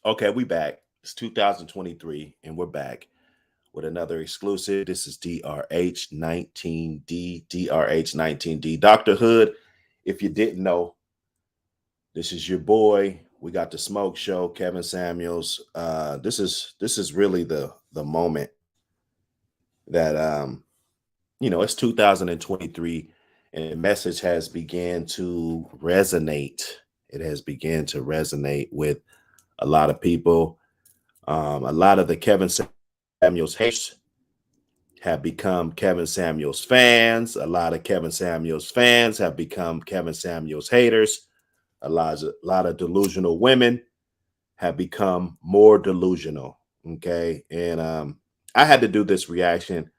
Okay, we back. It's 2023, and we're back with another exclusive. This is DRH19D, DRH19D. Dr. Hood, if you didn't know, this is your boy. We got the Smoke Show, Kevin Samuels. This is really the moment that it's 2023, and the message has began to resonate. It has began to resonate with a lot of people. A lot of the Kevin Samuels haters have become Kevin Samuels fans. A lot of Kevin Samuels fans have become Kevin Samuels haters. A lot of delusional women have become more delusional. Okay. And I had to do this reaction.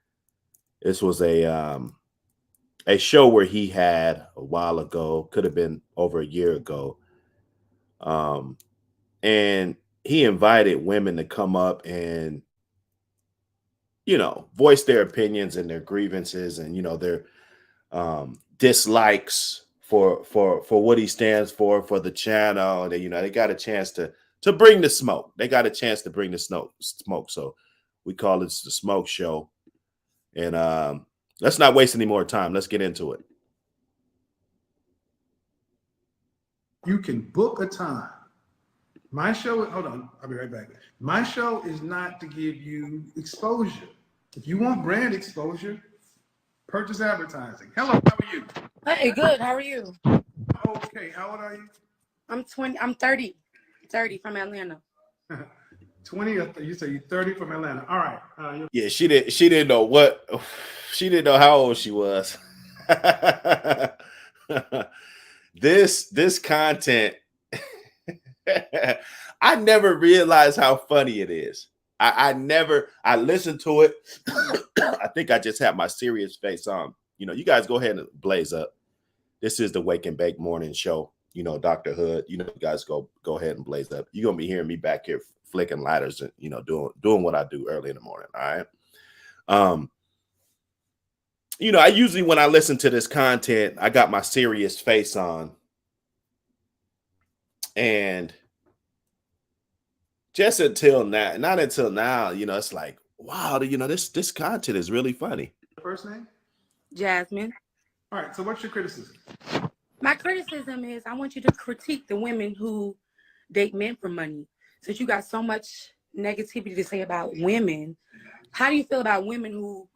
This was a show where he had a while ago, could have been over a year ago. Um, and he invited women to come up and voice their opinions and their grievances and their dislikes for what he stands for the channel. And they got a chance to bring the smoke. They got a chance to bring the smoke. So we call this the Smoke Show. And let's not waste any more time. Let's get into it. You can book a time. My show, hold on, I'll be right back. My show is not to give you exposure. If you want brand exposure, purchase advertising. Hello, how are you? Hey, good. How are you? Okay, how old are you? I'm 20. I'm 30. 30 from Atlanta. 20, you say you're 30 from Atlanta. All right. Yeah, she didn't know what, she didn't know how old she was. This content, I never realized how funny it is. I listened to it. I think I just had my serious face on. You guys go ahead and blaze up. This is the Wake and Bake Morning Show. Dr. Hood. You guys go ahead and blaze up. You're gonna be hearing me back here flicking lighters and doing what I do early in the morning. All right. I usually, when I listen to this content, I got my serious face on. And just until now, not until now, it's like, wow, this content is really funny. First name? Jasmine. All right, so what's your criticism? My criticism is I want you to critique the women who date men for money. Since you got so much negativity to say about women, how do you feel about women who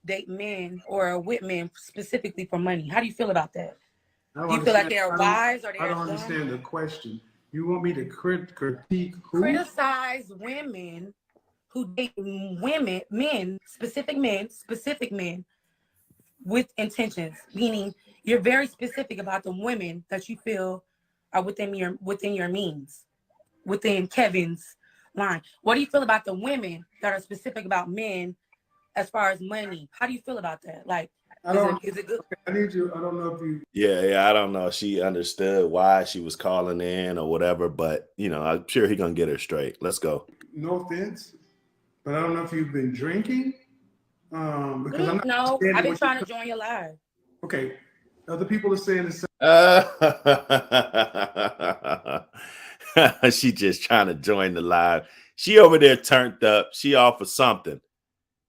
date men or with men specifically for money? How do you feel about that? Do you feel like they're wise or they're I don't understand the question. You want me to critique who? Criticize women who date men, specific men with intentions, meaning you're very specific about the women that you feel are within your means, within Kevin's line. What do you feel about the women that are specific about men as far as money? How do you feel about that? Like, is it good? I need you. I don't know if you. Yeah. I don't know if she understood why she was calling in or whatever, but I'm sure he's gonna get her straight. Let's go. No offense, but I don't know if you've been drinking. Because I'm not. No, I've been trying to join your live. Okay, other people are saying the same. She just trying to join the live. She over there turned up. She off for something.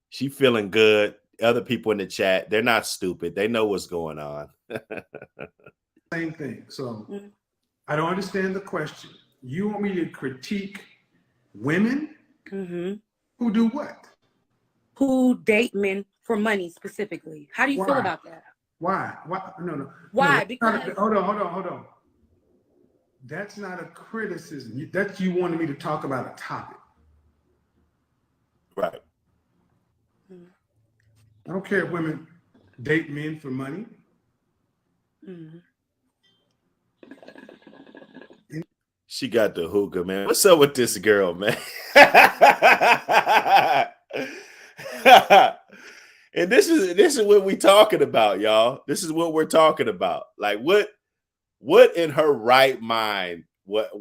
She feeling good. Other people in the chat, they're not stupid. They know what's going on. Same thing. So I don't understand the question. You want me to critique women who do what? Who date men for money specifically? How do you feel about that? Why? No. Why? No, because hold on. That's not a criticism. That's you wanted me to talk about a topic. Right. I don't care if women date men for money. She got the hookah, man. What's up with this girl, man? And this is what we talking about, y'all. This is what we're talking about. Like, what in her right mind what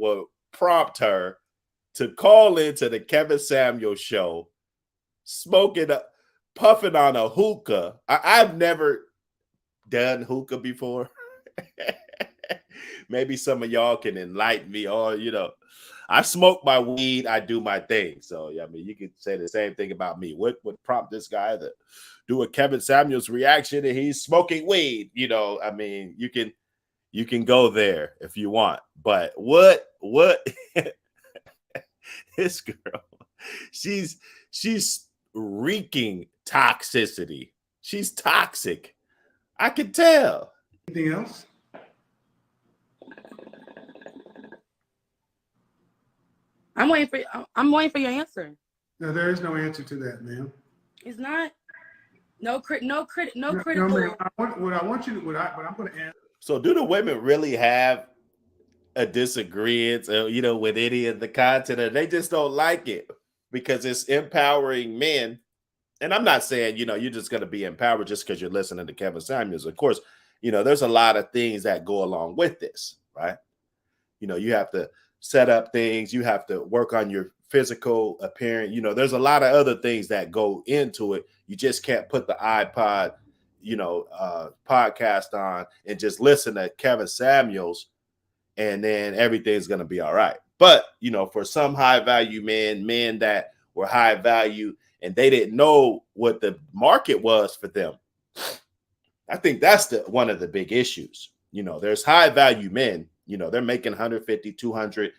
prompt her to call into the Kevin Samuels show, smoking, puffing on a hookah. I've never done hookah before. Maybe some of y'all can enlighten me, or I smoke my weed, I do my thing. So I mean, you could say the same thing about me. What would prompt this guy to do a Kevin Samuels reaction and he's smoking weed? I mean, you can go there if you want. But what this girl, she's reeking toxicity. She's toxic. I can tell. Anything else? I'm waiting for your answer. No, there is no answer to that, ma'am. It's not. No critical. No, ma'am. What I'm going to ask. So, do the women really have a disagreement, with any of the content, or they just don't like it because it's empowering men? And I'm not saying, you're just going to be empowered just because you're listening to Kevin Samuels. Of course, there's a lot of things that go along with this, right? You have to set up things. You have to work on your physical appearance. There's a lot of other things that go into it. You just can't put the iPod, podcast on and just listen to Kevin Samuels and then everything's going to be all right. But, for some high value men that were high value and they didn't know what the market was for them, I think that's one of the big issues. There's high value men, they're making 150, 200,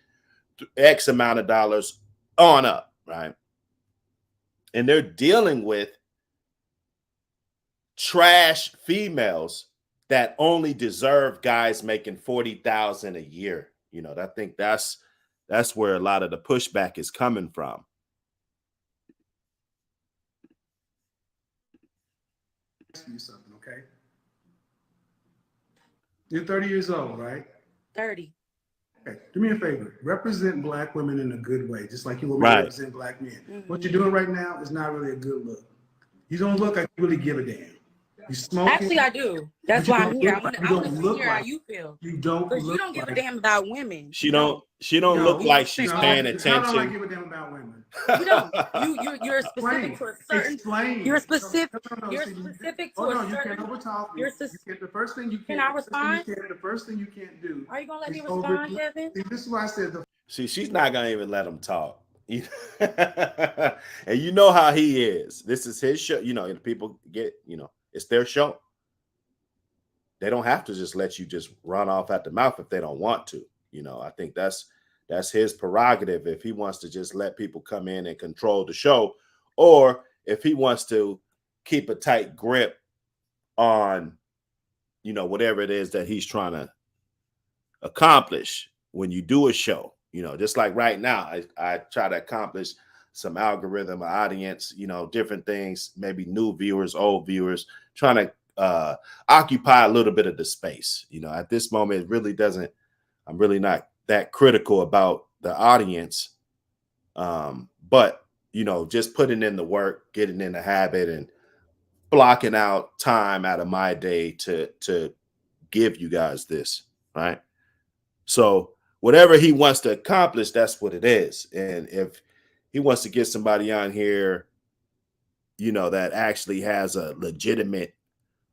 X amount of dollars on up, right? And they're dealing with trash females that only deserve guys making 40,000 a year. I think that's where a lot of the pushback is coming from. Ask you something, okay? You're 30 years old, right? 30. Okay, do me a favor. Represent Black women in a good way, just like you will represent Black men. Mm-hmm. What you're doing right now is not really a good look. You don't look like you really give a damn. You smoking. Actually, I do. That's why I'm here. I want to hear how you feel. You don't. Because you don't give a damn about women. She don't look like she's paying attention. How don't I give a damn about women? You don't. You're specific to a certain. Explain. You're specific. You're See, specific to oh, a no, certain. you can't overtalk me. The first thing you can't. Can I respond? The first thing you can't do. Are you gonna let me respond, Kevin? See, this is why I said she's not gonna even let him talk. And you know how he is. This is his show. People get. It's their show. They don't have to just let you just run off at the mouth if they don't want to. I think that's his prerogative if he wants to just let people come in and control the show, or if he wants to keep a tight grip on, whatever it is that he's trying to accomplish when you do a show. Just like right now, I try to accomplish some algorithm, audience, different things, maybe new viewers, old viewers, trying to occupy a little bit of the space. At this moment, it really doesn't. I'm really not that critical about the audience, but just putting in the work, getting in the habit, and blocking out time out of my day to give you guys this, right? So whatever he wants to accomplish, that's what it is. And if he wants to get somebody on here, that actually has a legitimate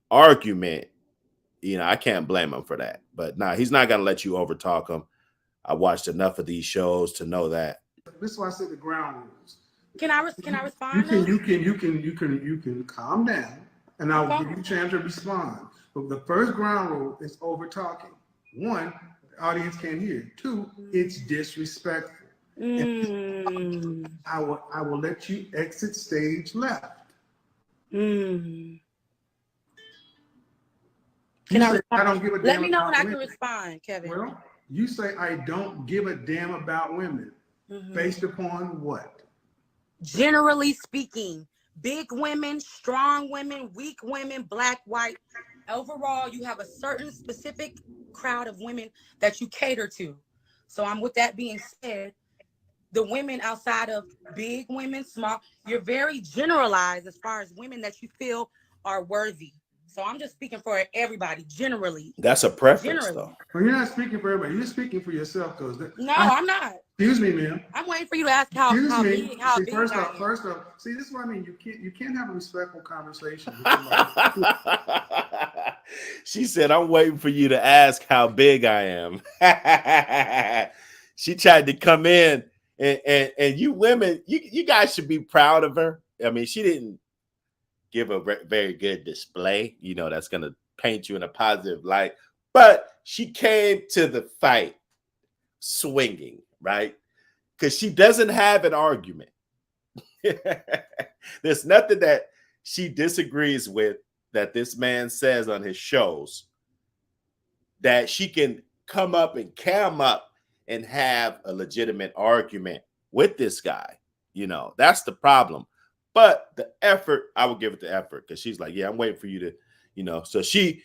argument, I can't blame him for that. But he's not gonna let you overtalk him. I watched enough of these shows to know that. This is why I said the ground rules. Can I respond? You can calm down, and I'll give you a chance to respond. But the first ground rule is over talking. One, the audience can't hear. Two, it's disrespectful. I will let you exit stage left. I don't give a damn. Let me know when I can respond, Kevin. Well, you say I don't give a damn about women. Based upon what? Generally speaking, big women, strong women, weak women, Black, white. Overall, you have a certain specific crowd of women that you cater to. So with that being said, the women outside of big women, small, you're very generalized as far as women that you feel are worthy. So I'm just speaking for everybody, generally. That's a preference, though. Well, you're not speaking for everybody. You're speaking for yourself, because I'm not. Excuse me, ma'am. I'm waiting for you to ask how Excuse me. big See, I am. first off, see, this is what I mean. You can't have a respectful conversation with somebody. She said, I'm waiting for you to ask how big I am. She tried to come in, and you women, you guys should be proud of her. I mean, she didn't give a very good display, that's going to paint you in a positive light, but she came to the fight swinging, right? Because she doesn't have an argument. There's nothing that she disagrees with that this man says on his shows that she can come up and cam up and have a legitimate argument with this guy. That's the problem. But the effort, I would give it the effort, because she's like, yeah, I'm waiting for you to, so she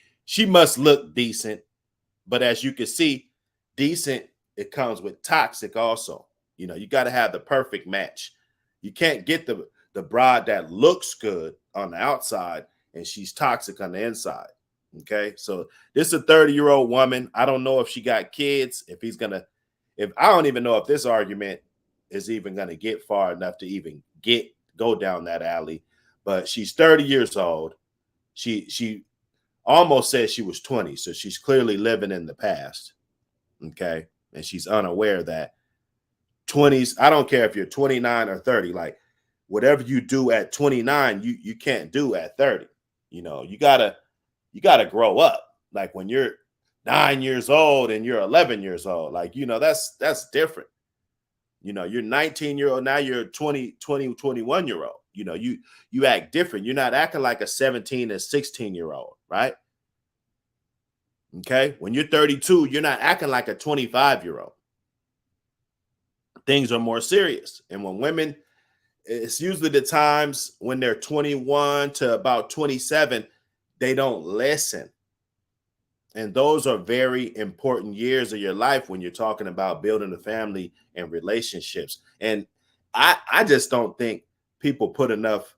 must look decent. But as you can see, decent, it comes with toxic also. You got to have the perfect match. You can't get the broad that looks good on the outside and she's toxic on the inside. Okay, so this is a 30-year-old woman. I don't know if she got kids, if I don't even know if this argument is even gonna get far enough to even go down that alley. But she's 30 years old. She almost said she was 20, so she's clearly living in the past. Okay, and she's unaware that 20s, I don't care if you're 29 or 30, like whatever you do at 29, you can't do at 30. You gotta grow up. Like when you're 9 years old and you're 11 years old, like, that's different. You're 19-year-old, now you're 21-year-old. You act different. You're not acting like a 17 and 16-year-old, right? Okay. When you're 32, you're not acting like a 25-year-old. Things are more serious. And when women, it's usually the times when they're 21 to about 27, they don't listen. And those are very important years of your life when you're talking about building a family and relationships. And I just don't think people put enough,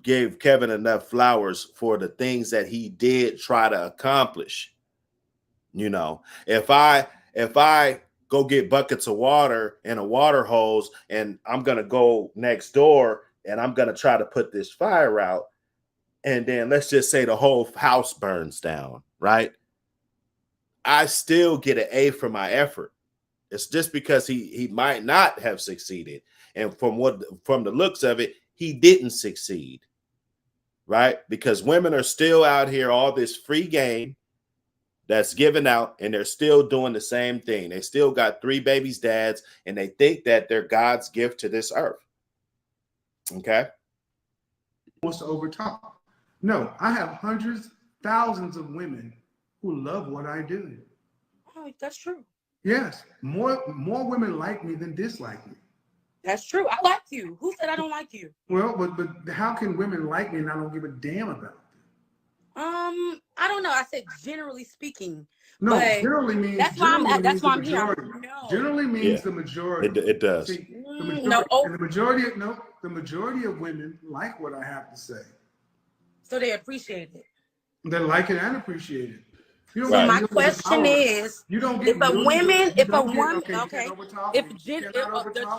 gave Kevin enough flowers for the things that he did try to accomplish. If I go get buckets of water and a water hose and I'm going to go next door and I'm going to try to put this fire out, and then let's just say the whole house burns down, right? I still get an A for my effort. It's just because he might not have succeeded. And from the looks of it, he didn't succeed, right? Because women are still out here, all this free game that's given out, and they're still doing the same thing. They still got 3 babies' dads, and they think that they're God's gift to this earth. Okay? Wants to overtalk. No, I have hundreds, thousands of women who love what I do. Oh, that's true. Yes, more women like me than dislike me. That's true. I like you. Who said I don't like you? Well, but how can women like me and I don't give a damn about them? I don't know. I said generally speaking. No, generally means that's why I'm here. No. Generally means the majority. It does. See, the majority of women like what I have to say. So they appreciate it. They like it and appreciate it. So my question is, you don't get the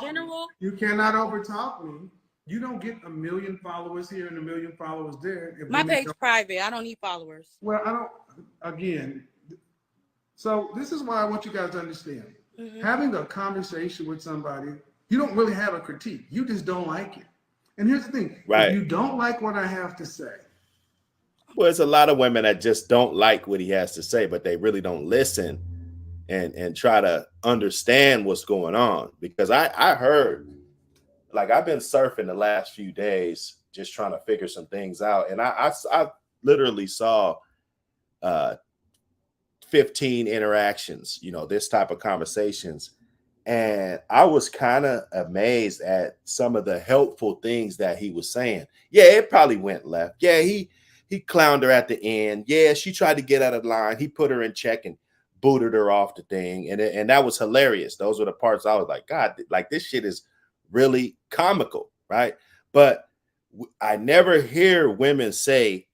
general, you cannot overtalk me. You don't get 1 million followers here and 1 million followers there. My page private. I don't need followers. Well, I don't. Again, so this is why I want you guys to understand. Mm-hmm. Having a conversation with somebody, you don't really have a critique. You just don't like it. And here's the thing: if you don't like what I have to say. Well, there's a lot of women that just don't like what he has to say, but they really don't listen and try to understand what's going on. Because I heard, like, I've been surfing the last few days, just trying to figure some things out. And I literally saw 15 interactions, this type of conversations. And I was kind of amazed at some of the helpful things that he was saying. Yeah, it probably went left. Yeah, he clowned her at the end. Yeah, she tried to get out of line. He put her in check and booted her off the thing. And that was hilarious. Those were the parts I was like, God, like this shit is really comical, right? But I never hear women say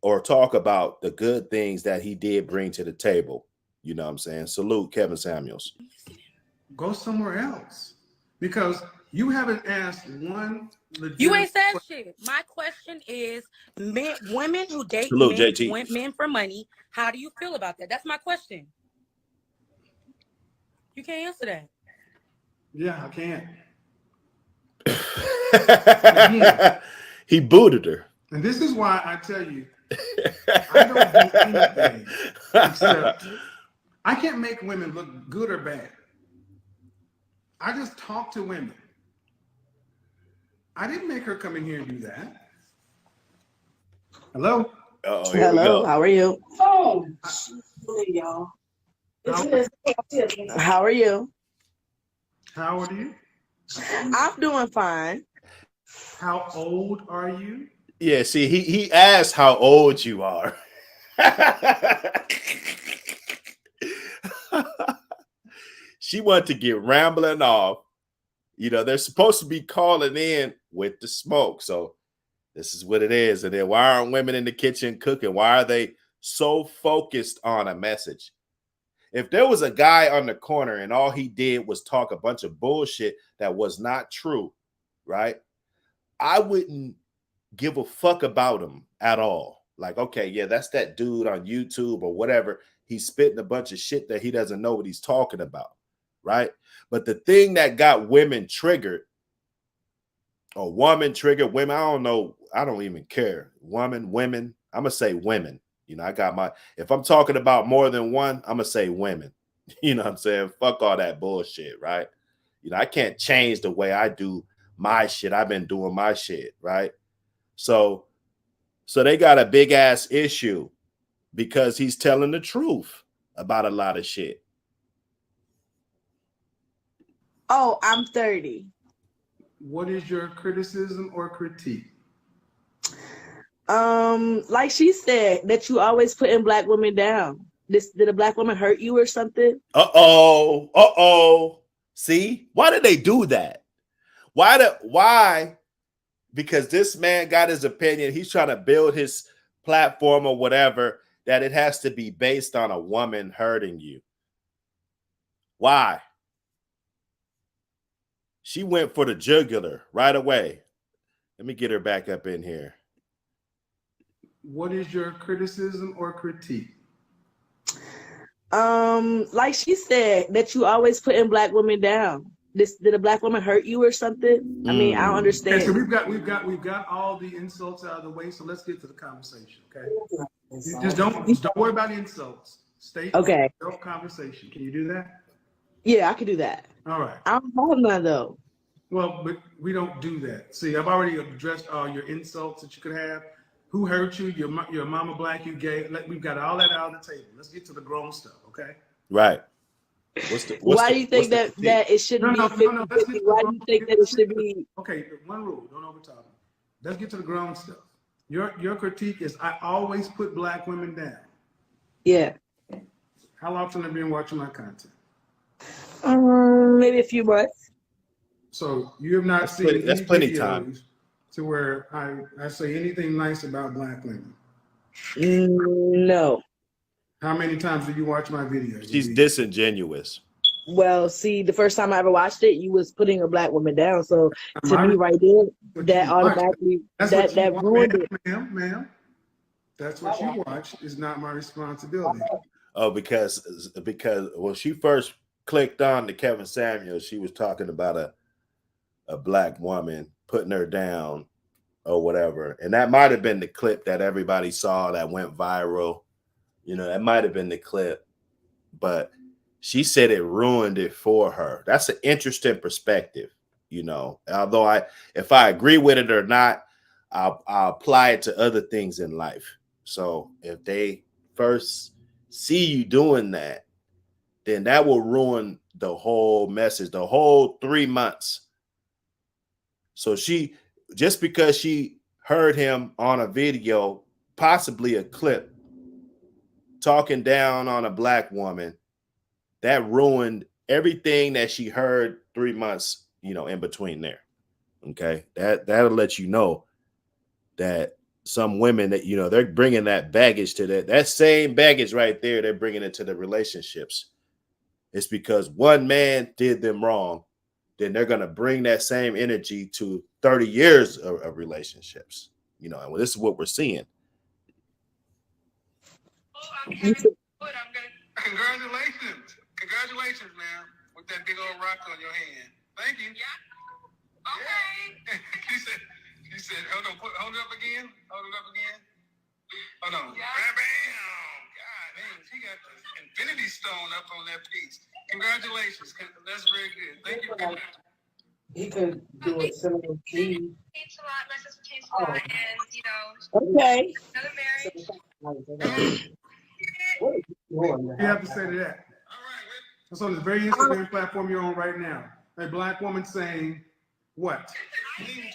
or talk about the good things that he did bring to the table. You know what I'm saying? Salute Kevin Samuels. Go somewhere else, because you haven't asked one legitimate. You ain't said shit. My question is, women who date Salute JT. men for money, how do you feel about that? That's my question. You can't answer that. Yeah, I can't. He booted her. And this is why I tell you, I don't do anything except I can't make women look good or bad. I just talk to women. I didn't make her come in here and do that. Hello? Oh, hello. How are you? How, How are you? how old are you? I'm doing fine. How old are you? Yeah, see, he asked how old you are. She wanted to get rambling off. You know, they're supposed to be calling in with the smoke. So this is what it is. And then why aren't women in the kitchen cooking? Why are they so focused on a message? If there was a guy on the corner and all he did was talk a bunch of bullshit that was not true, right? I wouldn't give a fuck about him at all. Like, okay, yeah, that's that dude on YouTube or whatever. He's spitting a bunch of shit that he doesn't know what he's talking about, right? But the thing that got women triggered, or woman triggered, women, I don't know, I don't even care. Women, I'm gonna say women. You know, I got my, if I'm talking about more than one, I'm gonna say women. You know what I'm saying? Fuck all that bullshit, right? You know, I can't change the way I do my shit. I've been doing my shit, right? So they got a big ass issue because he's telling the truth about a lot of shit. Oh, I'm 30. What is your criticism or critique? Like she said, that you always putting black women down. Did a black woman hurt you or something? Uh-oh. See? Why did they do that? Why? Because this man got his opinion. He's trying to build his platform or whatever, that it has to be based on a woman hurting you. Why? She went for the jugular right away. Let me get her back up in here. What is your criticism or critique? Like she said, that you always putting black women down. Did a black woman hurt you or something? I mean, I don't understand. Okay, so we've got all the insults out of the way. So let's get to the conversation. Okay, just don't worry about insults. Stay okay. Conversation. Can you do that? Yeah, I can do that. All right. I don't have none though. Well, but we don't do that. See, I've already addressed all your insults that you could have. Who hurt you? Your mama black, you gay. We've got all that out on the table. Let's get to the grown stuff, okay? Right. Why do you think that it shouldn't be 50-50? Why do you think that it should be? Okay, one rule, don't overtalk. Let's get to the grown stuff. Your critique is I always put black women down. Yeah. How often have you been watching my content? Maybe a few months. So you have not seen that's any plenty videos time to where I say anything nice about black women? No. How many times do you watch my videos? She's disingenuous. Well, see, the first time I ever watched it, you was putting a black woman down. So to me, right there, that automatically that ruined it. Ma'am, that's what you watched. Is not my responsibility. Oh, because when she first clicked on to Kevin Samuels, she was talking about a black woman putting her down or whatever. And that might have been the clip that everybody saw that went viral. You know, that might have been the clip. But she said it ruined it for her. That's an interesting perspective, you know. Although if I agree with it or not, I'll apply it to other things in life. So if they first see you doing that, then that will ruin the whole message, the whole 3 months. So just because she heard him on a video, possibly a clip, talking down on a black woman, that ruined everything that she heard 3 months, you know, in between there. Okay. That'll let you know that some women that, you know, they're bringing that baggage to that same baggage right there. They're bringing it to the relationships. It's because one man did them wrong. Then they're going to bring that same energy to 30 years of relationships, you know, and this is what we're seeing. Congratulations, man, with that big old rock on your hand. Thank you. Yeah. Okay. Yeah. she said, hold it up again. Hold it up again. Hold on. Yeah. Bam, bam. God, man, she got the infinity stone up on that piece. Congratulations. That's very good. Thank you very much. He could do a similar thing. Tastes a lot, my sister tastes a lot, and, you know, Okay. another marriage. What do you have to say to that? That's on this very Instagram platform you're on right now. A black woman saying what? I'm going to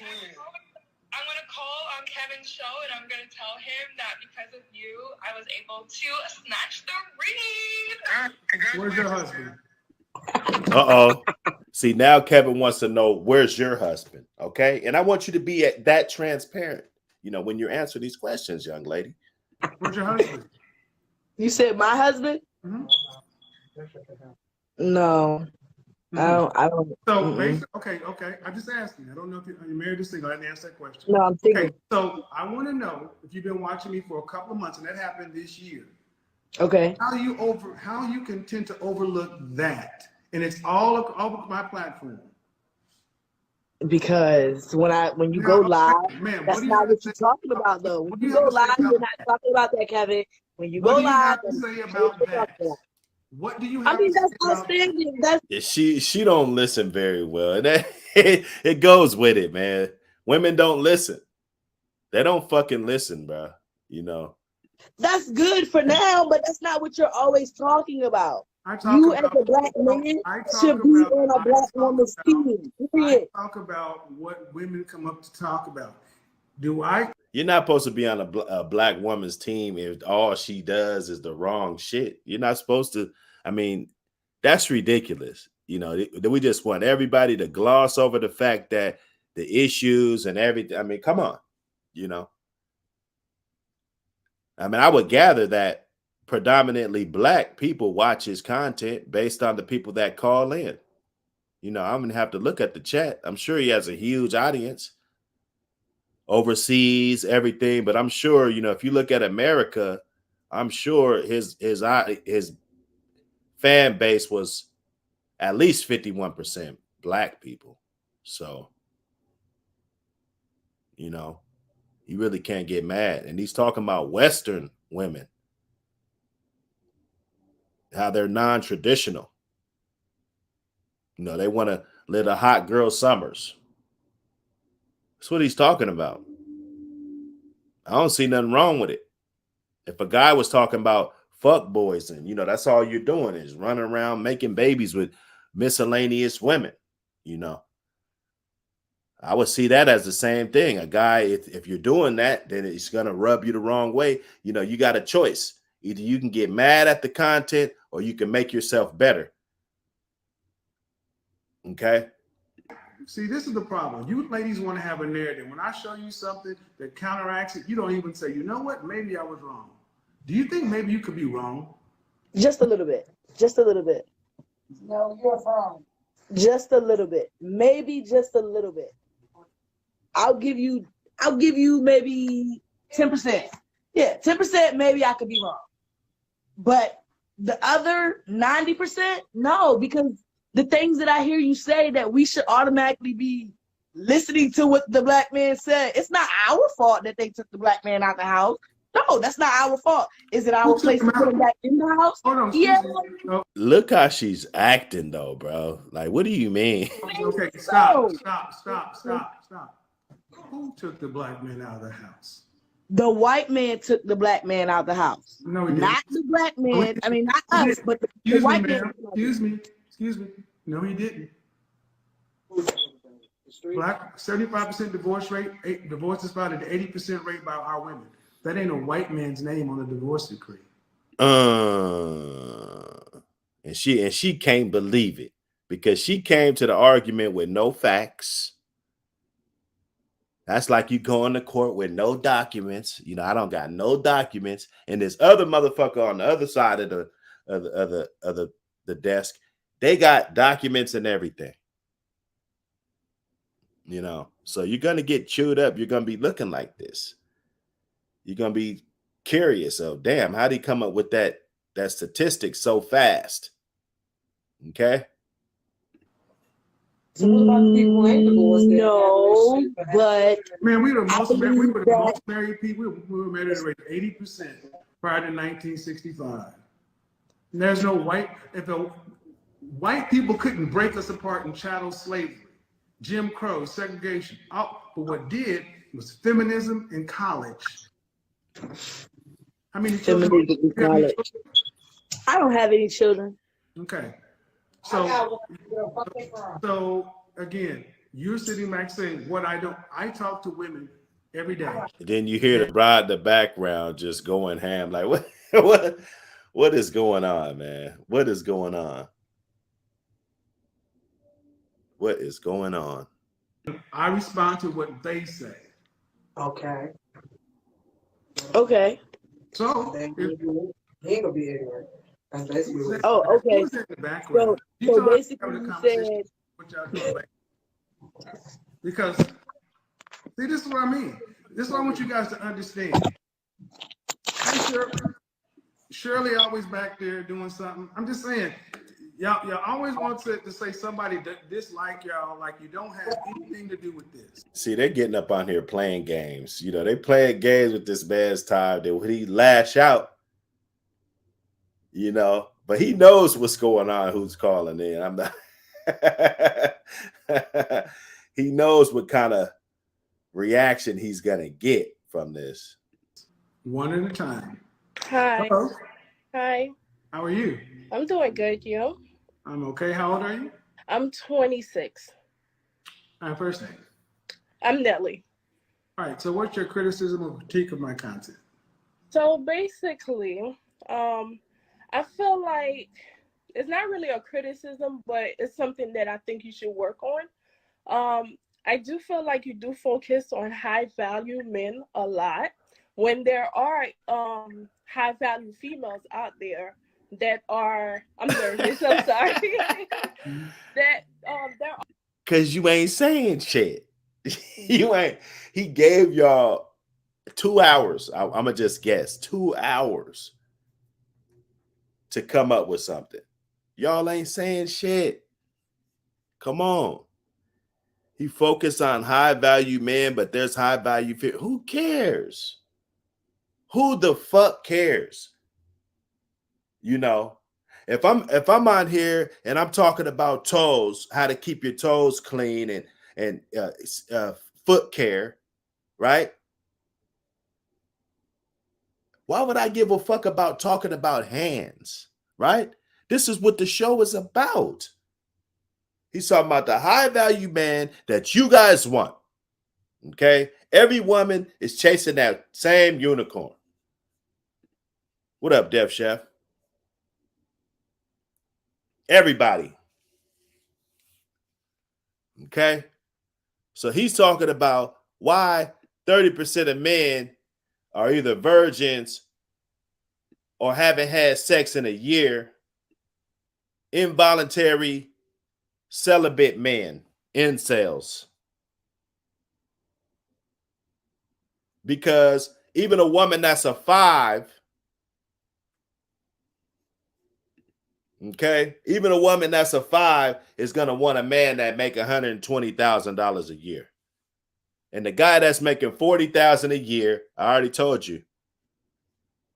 call on Kevin's show, and I'm going to tell him that because of you, I was able to snatch the ring. Where's your husband? Uh-oh. See, now Kevin wants to know, where's your husband? Okay. And I want you to be that transparent, you know, when you answer these questions, young lady. Where's your husband? You said my husband? Mm-hmm. No. Mm-hmm. I don't. So basically, okay. I'm just asking. I don't know if you're married or single. I didn't answer that question. No, I'm single. Okay, so I want to know if you've been watching me for a couple of months, and that happened this year. Okay. How you can tend to overlook that, and it's all over my platform. Because when you go live, man, that's not what you're talking about, though. When you go live, you're not talking about that, Kevin. When you go live, what do you have to say about that? What do you have I mean, to that's say outstanding. Yeah, she don't listen very well. And that, it goes with it, man. Women don't listen. They don't fucking listen, bro. You know. That's good for now, but that's not what you're always talking about. You as a black man should be on a black woman's team. I talk about what women come up to talk about. You're not supposed to be on a black woman's team if all she does is the wrong shit. You're not supposed to. I mean, that's ridiculous. You know, we just want everybody to gloss over the fact that the issues and everything. I mean, come on, you know. I mean, I would gather that predominantly black people watch his content based on the people that call in. You know, I'm going to have to look at the chat. I'm sure he has a huge audience overseas, everything. But I'm sure, you know, if you look at America, I'm sure his fan base was at least 51% black people. So, you know, you really can't get mad. And he's talking about Western women, how they're non-traditional. You know, they want to live a hot girl summers. That's what he's talking about. I don't see nothing wrong with it. If a guy was talking about fuck boys and, you know, that's all you're doing is running around making babies with miscellaneous women, you know, I would see that as the same thing. A guy, if you're doing that, then it's going to rub you the wrong way. You know, you got a choice. Either you can get mad at the content or you can make yourself better. Okay. See, this is the problem. You ladies want to have a narrative. When I show you something that counteracts it, you don't even say, you know what? Maybe I was wrong. Do you think maybe you could be wrong? Just a little bit. Just a little bit. No, you're wrong. Just a little bit. Maybe just a little bit. I'll give you maybe 10%. Yeah, 10% maybe I could be wrong. But the other 90%, no, because the things that I hear you say that we should automatically be listening to what the black man said. It's not our fault that they took the black man out the house. No, that's not our fault. Is it our place to put him back in the house? Yeah. Look how she's acting though, bro. Like, what do you mean? Okay, stop. Who took the black man out of the house? The white man took the black man out of the house. No, he didn't. Not the black man. I mean, not us, but the white man. Excuse me. No, he didn't. Black 75% divorce rate. Divorce is filed at the 80% rate by our women. That ain't a white man's name on the divorce decree. And she can't believe it because she came to the argument with no facts. That's like you going to court with no documents. You know, I don't got no documents, and this other motherfucker on the other side of the desk, they got documents and everything. You know, so you're gonna get chewed up. You're gonna be looking like this. You're gonna be curious of, damn, how did he come up with that statistic so fast? Okay. So what about the people who ain't divorced? No, but Man, we were I the believe that most married people. We were married at a rate of 80% prior to 1965. And there's no if the white people couldn't break us apart in chattel slavery, Jim Crow, segregation. But what did was feminism in college. How many children? feminism in college. I don't have any children. Okay. I got one girl, fuck they from. So again, you're sitting back saying what I don't. I talk to women every day. And then you hear the bride in the background just going ham. Like, what is going on, man? What is going on? What is going on? I respond to what they say. Okay. Okay. So Then he ain't gonna be anywhere. That's basically what Oh, okay. who's in the background? So basically you said, What y'all doing later. Because see, this is what I mean. This is what I want you guys to understand. I'm Shirley always back there doing something. I'm just saying, y'all always want to say somebody dislike y'all, like you don't have anything to do with this. See, they're getting up on here playing games. You know, they playing games with this man's time. That when he lash out, you know, but he knows what's going on. Who's calling in? I'm not. He knows what kind of reaction he's gonna get from this. One at a time. Hi. Hello. Hi. How are you? I'm doing good, you? I'm okay. How old are you? I'm 26. First name. I'm Nelly. All right. So, what's your criticism or critique of my content? So basically, I feel like it's not really a criticism, but it's something that I think you should work on. I do feel like you do focus on high value men a lot when there are high value females out there that are, I'm nervous, I'm sorry, that there are. Cause you ain't saying shit. You ain't. He gave y'all 2 hours. I'm gonna just guess 2 hours to come up with something. Y'all ain't saying shit. Come on. He focused on high value men, but there's high value. Who cares? Who the fuck cares? You know, if I'm on here and I'm talking about toes, how to keep your toes clean and foot care, right? Why would I give a fuck about talking about hands, right? This is what the show is about. He's talking about the high value man that you guys want. Okay? Every woman is chasing that same unicorn. What up, Def Chef? Everybody. Okay? So he's talking about why 30% of men are either virgins or haven't had sex in a year, involuntary celibate men, incels. Because even a woman that's a 5, okay, even a woman that's a 5 is going to want a man that make $120,000 a year. And the guy that's making $40,000 a year, I already told you.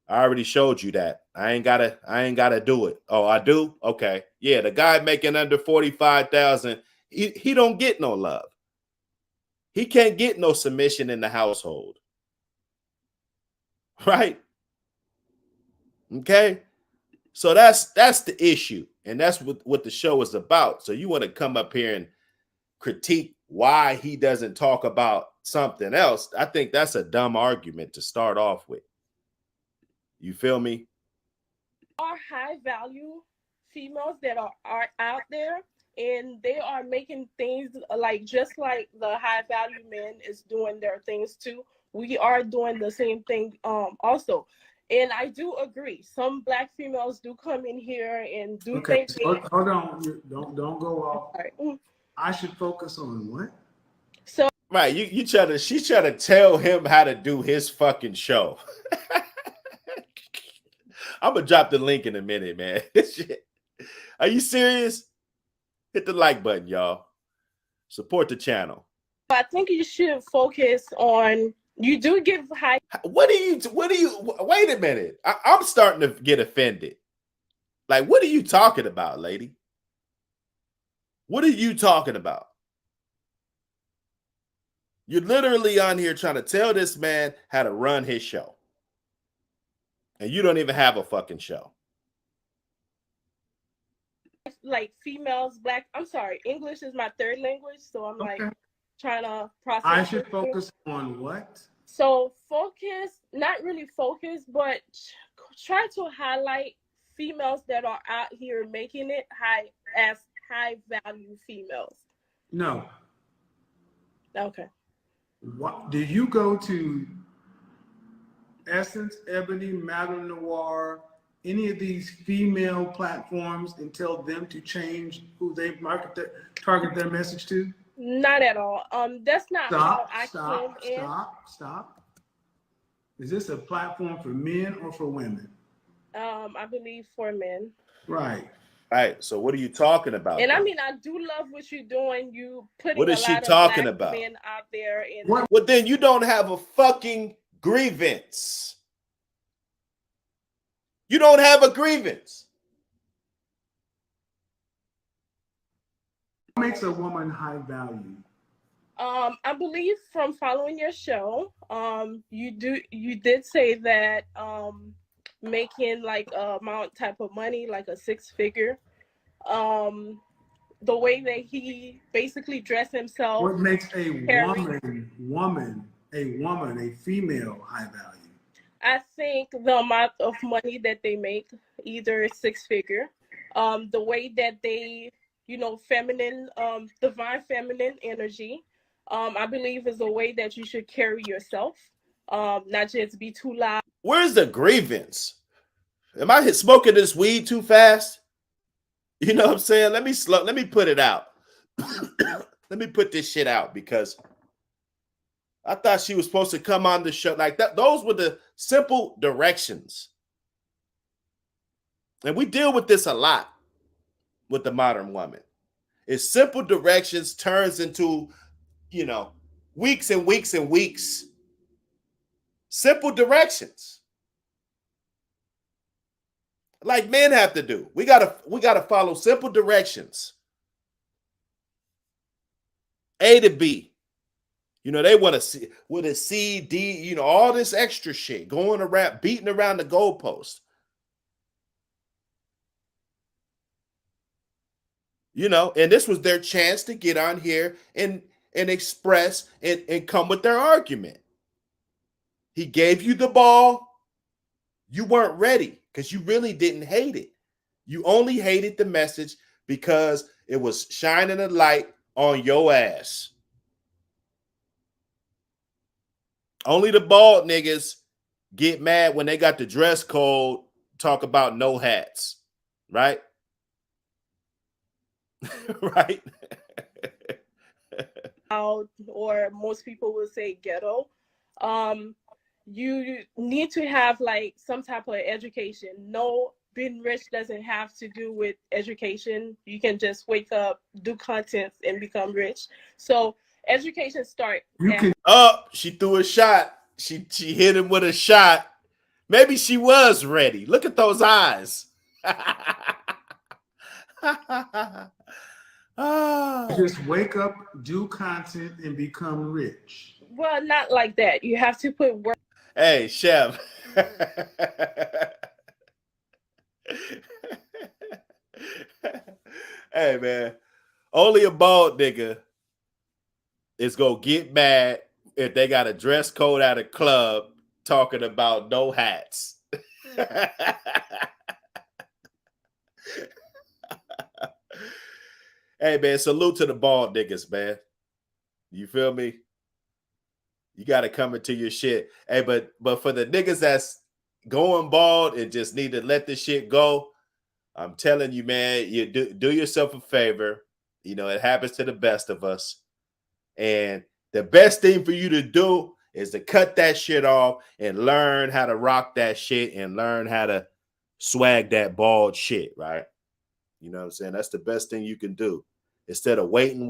I already showed you that. I ain't gotta do it. Oh, I do? Okay. Yeah, the guy making under 45,000, he don't get no love. He can't get no submission in the household. Right? Okay? So that's the issue. And that's what the show is about. So you want to come up here and critique why he doesn't talk about something else. I think that's a dumb argument to start off with. You feel me? Are high value females that are out there and they are making things like just like the high value men is doing their things too. We are doing the same thing also. And I do agree. Some black females do come in here and do Okay, things. so hold on. Don't go off. Right. I should focus on what? So Right, she's trying to tell him how to do his fucking show. I'm gonna drop the link in a minute, man. Shit. Are you serious? Hit the like button, y'all. Support the channel. I think you should focus on, you do give high. What do you wait a minute? I'm starting to get offended. Like, what are you talking about, lady? What are you talking about? You're literally on here trying to tell this man how to run his show. And you don't even have a fucking show. Like females, black, I'm sorry, English is my third language, so I'm like trying to process. I should focus on what? So focus, not really focus, but try to highlight females that are out here making it as high value females. No. Okay. What do you go to Essence, Ebony, Madame Noir, any of these female platforms and tell them to change who they target their message to? Not at all. That's not how I came in. Stop. Is this a platform for men or for women? I believe for men. Right. All right. So what are you talking about? And then? I mean, I do love what you're doing. You putting What is a she lot talking of black about? men out there. And What? Well, then you don't have a fucking grievance. You don't have a grievance. What makes a woman high value? I believe from following your show, you did say that making like a amount type of money, like a six-figure. The way that he basically dressed himself. What makes a female high value? I think the amount of money that they make, either six-figure, the way that they, feminine, divine feminine energy, I believe is a way that you should carry yourself, not just be too loud. Where's the grievance? Am I smoking this weed too fast? You know what I'm saying? Let me put it out. Let me put this shit out because I thought she was supposed to come on the show like that. Those were the simple directions. And we deal with this a lot with the modern woman. It's simple directions turns into, weeks and weeks and weeks. Simple directions. Like men have to do. We gotta follow simple directions. A to B. They want to see with a C, D, all this extra shit going around, beating around the goalpost. And this was their chance to get on here and express and come with their argument. He gave you the ball. You weren't ready because you really didn't hate it. You only hated the message because it was shining a light on your ass. Only the bald niggas get mad when they got the dress code, talk about no hats, right? Right? Or most people will say ghetto. You need to have like some type of education. No, being rich doesn't have to do with education. You can just wake up, do content, and become rich. So education start. She threw a shot. She hit him with a shot. Maybe she was ready. Look at those eyes. Just wake up, do content, and become rich. Well, not like that. You have to put work. Hey, Chef. Hey, man. Only a bald nigga is going to get mad if they got a dress code at a club talking about no hats. Hey man, salute to the bald niggas, man. You feel me? You got to come into your shit. Hey, but for the niggas that's going bald and just need to let this shit go, I'm telling you, man, you do yourself a favor. You know, it happens to the best of us. And the best thing for you to do is to cut that shit off and learn how to rock that shit and learn how to swag that bald shit, right? You know what I'm saying? That's the best thing you can do. Instead of waiting,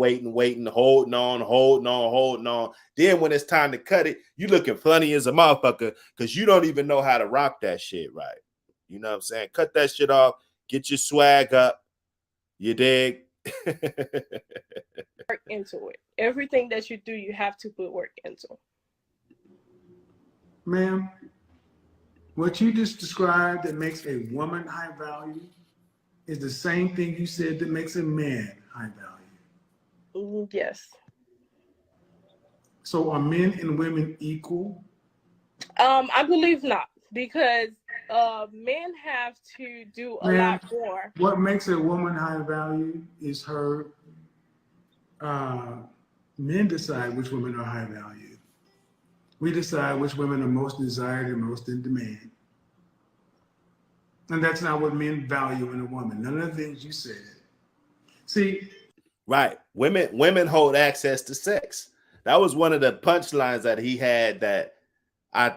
holding on. Then when it's time to cut it, you looking funny as a motherfucker because you don't even know how to rock that shit right. You know what I'm saying? Cut that shit off. Get your swag up. You dig? Work into it. Everything that you do, you have to put work into. Ma'am, what you just described that makes a woman high value is the same thing you said that makes a man high value. Yes. So are men and women equal? I believe not, because men have to do a lot more. What makes a woman high value is her. Men decide which women are high value. We decide which women are most desired and most in demand. And that's not what men value in a woman. None of the things you said. See, right. Women hold access to sex. That was one of the punchlines that he had that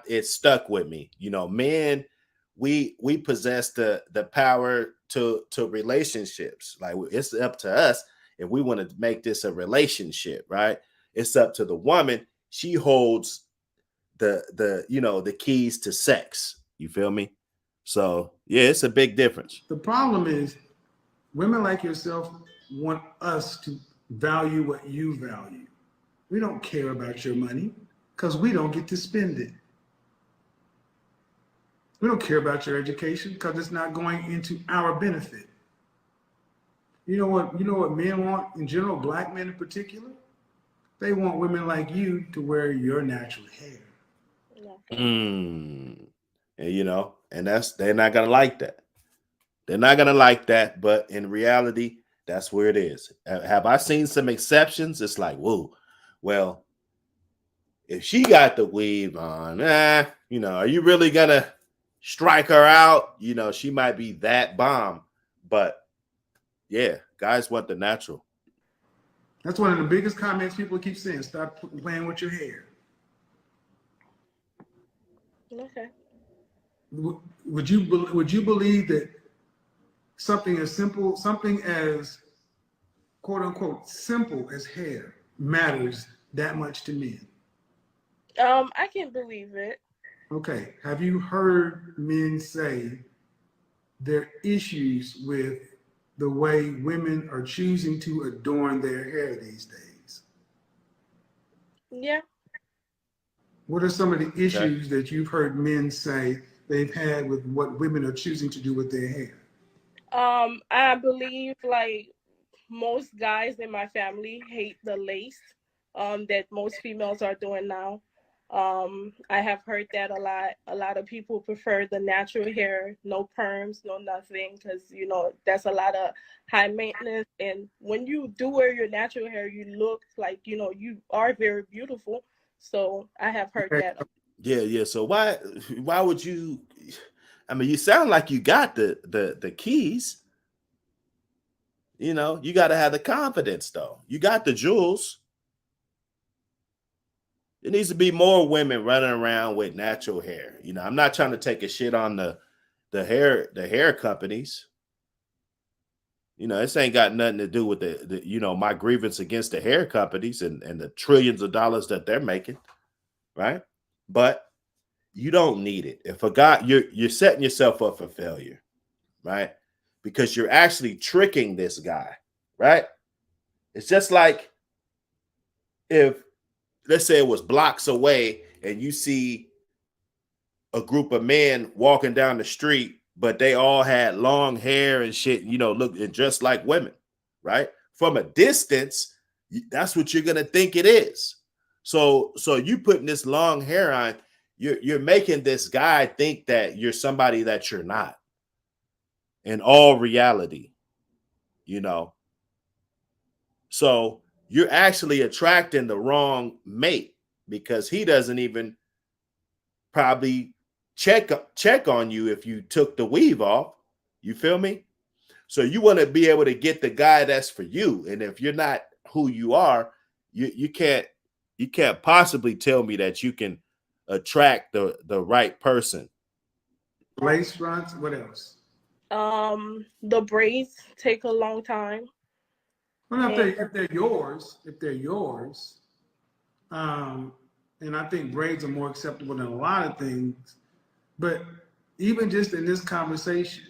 it stuck with me. You know, men, we possess the power to relationships. Like, it's up to us if we want to make this a relationship, right? It's up to the woman. She holds the keys to sex. You feel me? So yeah, it's a big difference. The problem is women like yourself want us to value what you value. We don't care about your money because we don't get to spend it. We don't care about your education because it's not going into our benefit. You know what men want in general, black men in particular? They want women like you to wear your natural hair. And they're not gonna like that. They're not gonna like that, but in reality, that's where it is. Have I seen some exceptions? It's like, whoa, well, if she got the weave on, are you really gonna strike her out? You know, she might be that bomb, but yeah, guys want the natural. That's one of the biggest comments people keep saying. Stop playing with your hair. Okay. Would you believe that something as quote unquote simple as hair matters that much to men? I can believe it. Okay. Have you heard men say there are issues with the way women are choosing to adorn their hair these days? Yeah. What are some of the issues that you've heard men say they've had with what women are choosing to do with their hair? I believe like most guys in my family hate the lace that most females are doing now. I have heard that a lot. A lot of people prefer the natural hair, no perms, no nothing, because that's a lot of high maintenance. And when you do wear your natural hair, you look like you are very beautiful. So I have heard that. Yeah. So why would you? I mean, you sound like you got the keys. You know, you got to have the confidence, though. You got the jewels. There needs to be more women running around with natural hair. You know, I'm not trying to take a shit on the hair companies. You know, this ain't got nothing to do with the my grievance against the hair companies and the trillions of dollars that they're making, right? But you don't need it. If a guy, you're setting yourself up for failure, right? Because you're actually tricking this guy, right? It's just like if, let's say, it was blocks away and you see a group of men walking down the street, but they all had long hair and shit, look and dressed like women, right? From a distance, that's what you're gonna think it is. So you putting this long hair on, you're making this guy think that you're somebody that you're not. In all reality, So you're actually attracting the wrong mate because he doesn't even probably check on you if you took the weave off. You feel me? So you want to be able to get the guy that's for you. And if you're not who you are, you can't possibly tell me that you can attract the right person. Lace fronts, what else? The braids take a long time. Well, if they're yours, and I think braids are more acceptable than a lot of things. But even just in this conversation,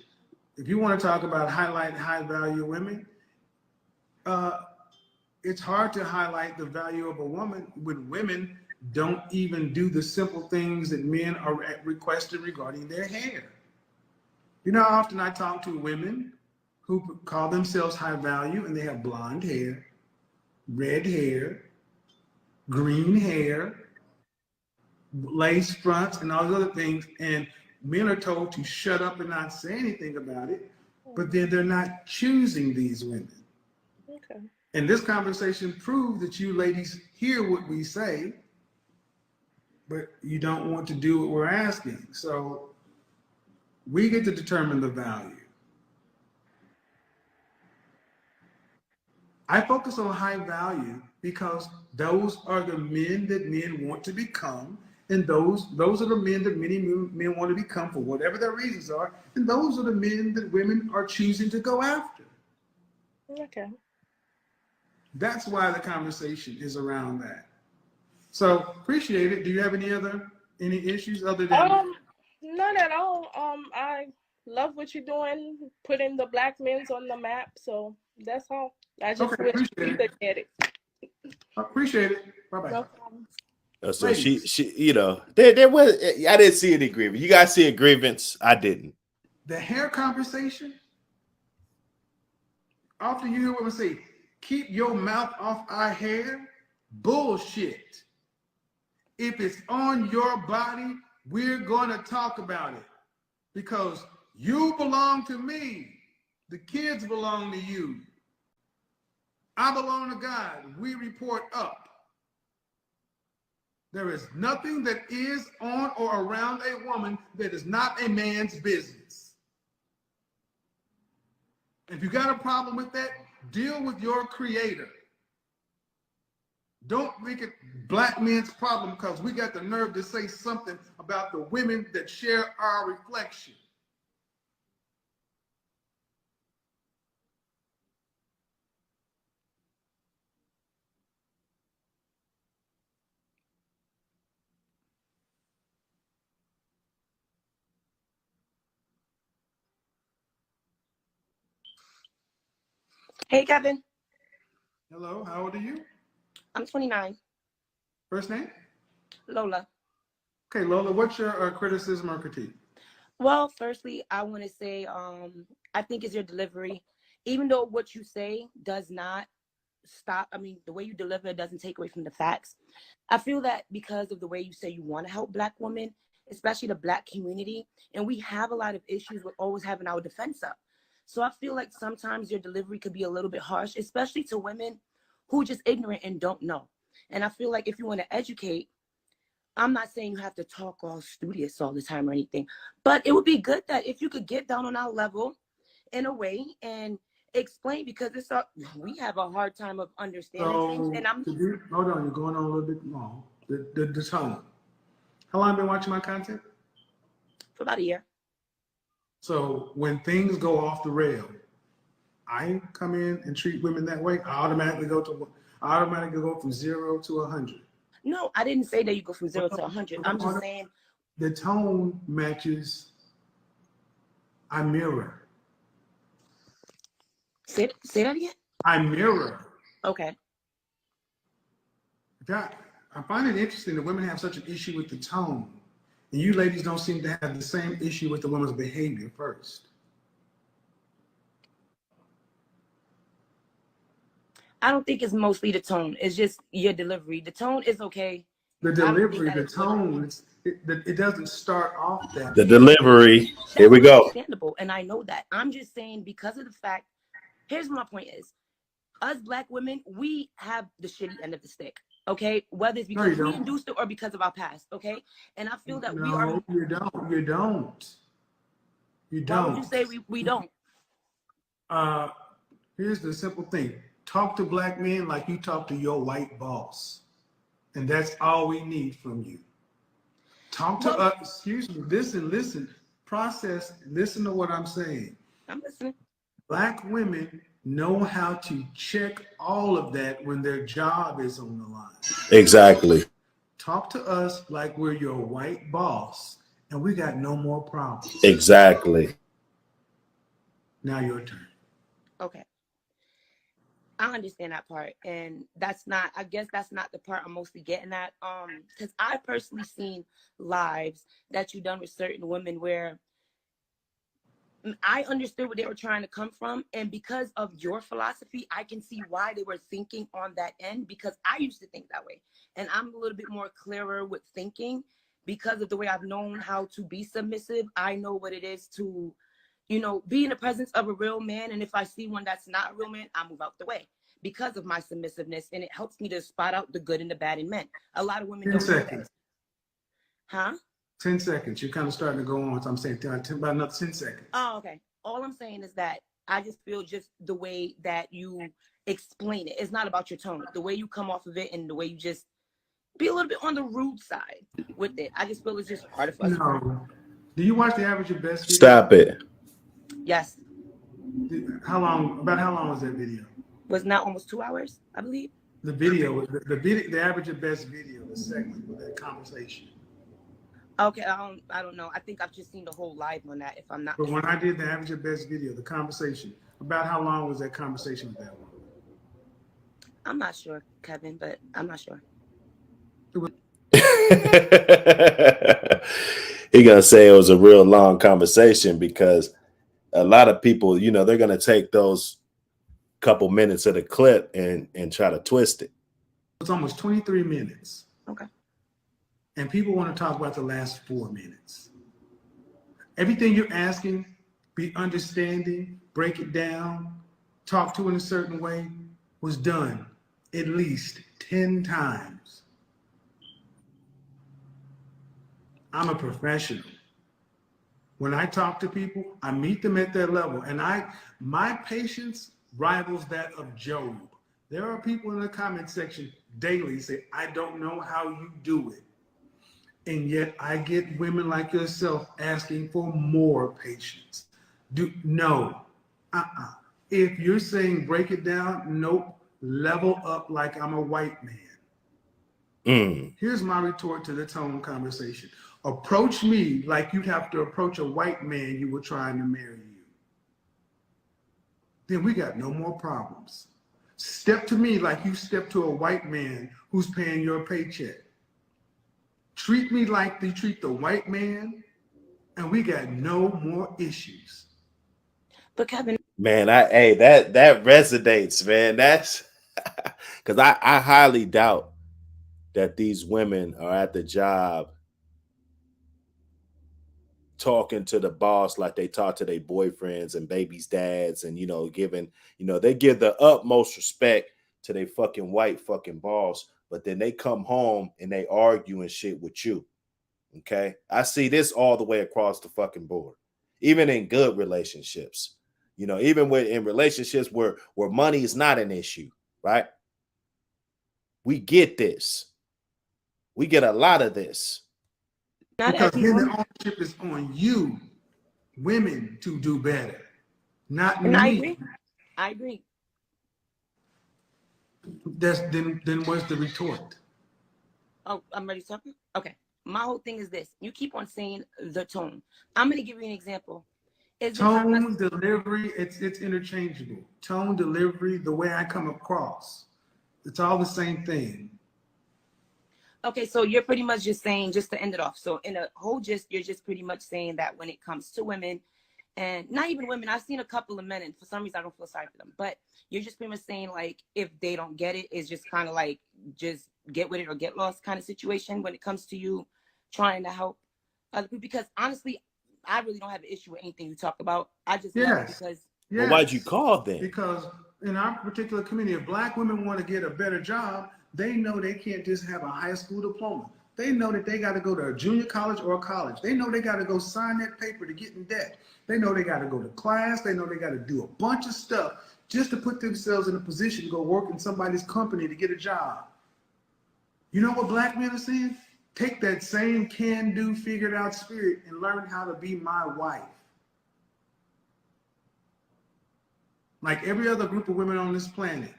if you want to talk about highlight high value women, it's hard to highlight the value of a woman when women don't even do the simple things that men are requested regarding their hair. You know how often I talk to women who call themselves high value and they have blonde hair, red hair, green hair, lace fronts, and all those other things. And men are told to shut up and not say anything about it, but then they're not choosing these women. Okay. And this conversation proves that you ladies hear what we say, but you don't want to do what we're asking. So we get to determine the value. I focus on high value because those are the men that men want to become, and those are the men that many men want to become for whatever their reasons are, and those are the men that women are choosing to go after. Okay. That's why the conversation is around that. So appreciate it. Do you have any issues other than? None at all. I love what you're doing, putting the black men's on the map. So that's all. I just Okay, wish appreciate you could get it. I appreciate it. Bye bye. No problem. So Ladies. she, there was, I didn't see any grievance. You guys see a grievance? I didn't. The hair conversation. Often you hear women say, "Keep your mouth off our hair." Bullshit. If it's on your body, we're going to talk about it because you belong to me. The kids belong to you. I belong to God. We report up. There is nothing that is on or around a woman that is not a man's business. If you got a problem with that, deal with your creator. Don't make it black men's problem because we got the nerve to say something about the women that share our reflection. Hey, Kevin. Hello, how old are you? I'm 29. First name? Lola. Okay, Lola, what's your criticism or critique? Well, firstly, I want to say I think it's your delivery. Even though what you say does not stop, I mean, the way you deliver it doesn't take away from the facts. I feel that because of the way you say you want to help Black women, especially the Black community, and we have a lot of issues with always having our defense up. So I feel like sometimes your delivery could be a little bit harsh, especially to women who are just ignorant and don't know. And I feel like if you want to educate, I'm not saying you have to talk all studious all the time or anything, but it would be good that if you could get down on our level in a way and explain, because we have a hard time of understanding things. And hold on, you're going on a little bit long. The tone. How long have you been watching my content? For about a year. So when things go off the rail, I come in and treat women that way. I automatically go from 0 to 100. No, I didn't say that you go from 0 to 100. I'm just saying the tone matches. I mirror. Say that again. I mirror. Okay. I find it interesting that women have such an issue with the tone, and you ladies don't seem to have the same issue with the woman's behavior first. I don't think it's mostly the tone. It's just your delivery. The tone is okay. The delivery, the tone, it doesn't start off that. The delivery. Here we go. Understandable, and I know that. I'm just saying because of the fact. Here's my point: is us Black women, we have the shitty end of the stick. Okay, whether it's No, because you we don't. induced it or because of our past. Okay, and I feel that we are. No, you don't. You don't. You Why would you don't. say we don't? Uh, here's the simple thing. Talk to Black men like you talk to your white boss. And that's all we need from you. Talk to Well, us. Excuse me. Listen. Process. Listen to what I'm saying. I'm listening. Black women know how to check all of that when their job is on the line. Exactly. Talk to us like we're your white boss, and we got no more problems. Exactly. Now your turn. Okay. I understand that part, and that's not. I guess that's not the part I'm mostly getting at. Because I personally seen lives that you done with certain women where I understood where they were trying to come from, and because of your philosophy, I can see why they were thinking on that end. Because I used to think that way, and I'm a little bit more clearer with thinking because of the way I've known how to be submissive. I know what it is to, be in the presence of a real man. And if I see one that's not a real man, I move out the way because of my submissiveness. And it helps me to spot out the good and the bad in men. A lot of women 10 don't do that. seconds. Huh? 10 seconds. You're kind of starting to go on. So I'm saying about another 10 seconds. Oh, okay. All I'm saying is that I just feel just the way that you explain it. It's not about your tone. The way you come off of it and the way you just be a little bit on the rude side with it. I just feel it's just harder for us. No. Do you watch the average of best video? Stop it. Yes. How long was that video? Was not almost 2 hours, I believe. The video, the average of best video, the segment with that conversation. Okay, I don't know. I think I've just seen the whole live on that. If I'm not. But when I did the average of best video, the conversation, about how long was that conversation with that one? I'm not sure, Kevin, but I'm not sure. He gonna say it was a real long conversation because a lot of people, they're gonna take those couple minutes of the clip and try to twist it. It's almost 23 minutes. Okay. And people want to talk about the last 4 minutes. Everything you're asking, be understanding, break it down, talk to in a certain way, was done at least 10 times. I'm a professional. When I talk to people, I meet them at their level, and my patience rivals that of Job. There are people in the comment section daily say, I don't know how you do it. And yet I get women like yourself asking for more patience. No. If you're saying break it down, nope. Level up like I'm a white man. Here's my retort to the tone conversation. Approach me like you'd have to approach a white man you were trying to marry you. Then we got no more problems. Step to me like you step to a white man who's paying your paycheck. Treat me like they treat the white man, and we got no more issues. But Kevin, man, that resonates, man. That's because I highly doubt that these women are at the job talking to the boss like they talk to their boyfriends and babies' dads, and giving, they give the utmost respect to their fucking white fucking boss, but then they come home and they argue and shit with you. Okay, I see this all the way across the fucking board, even in good relationships. Even in relationships where money is not an issue, right? We get this. We get a lot of this. Because then the ownership is on you, women, to do better, not me. I agree. Then where's the retort? Oh, I'm ready to talk. Okay. My whole thing is this. You keep on saying the tone. I'm going to give you an example. Tone, delivery, it's interchangeable. Tone, delivery, the way I come across. It's all the same thing. Okay, so you're pretty much just saying, just to end it off. So in a whole gist, you're just pretty much saying that when it comes to women, and not even women, I've seen a couple of men, and for some reason I don't feel sorry for them, but you're just pretty much saying, like, if they don't get it, it's just kind of like, just get with it or get lost kind of situation when it comes to you trying to help other people. Because honestly, I really don't have an issue with anything you talk about. I just love it because. Well, why'd you call then? Because in our particular community, if black women want to get a better job, they know they can't just have a high school diploma. They know that they got to go to a junior college or a college. They know they got to go sign that paper to get in debt. They know they got to go to class. They know they got to do a bunch of stuff just to put themselves in a position to go work in somebody's company to get a job. You know what black men are saying? Take that same can-do, figured-out spirit and learn how to be my wife. Like every other group of women on this planet,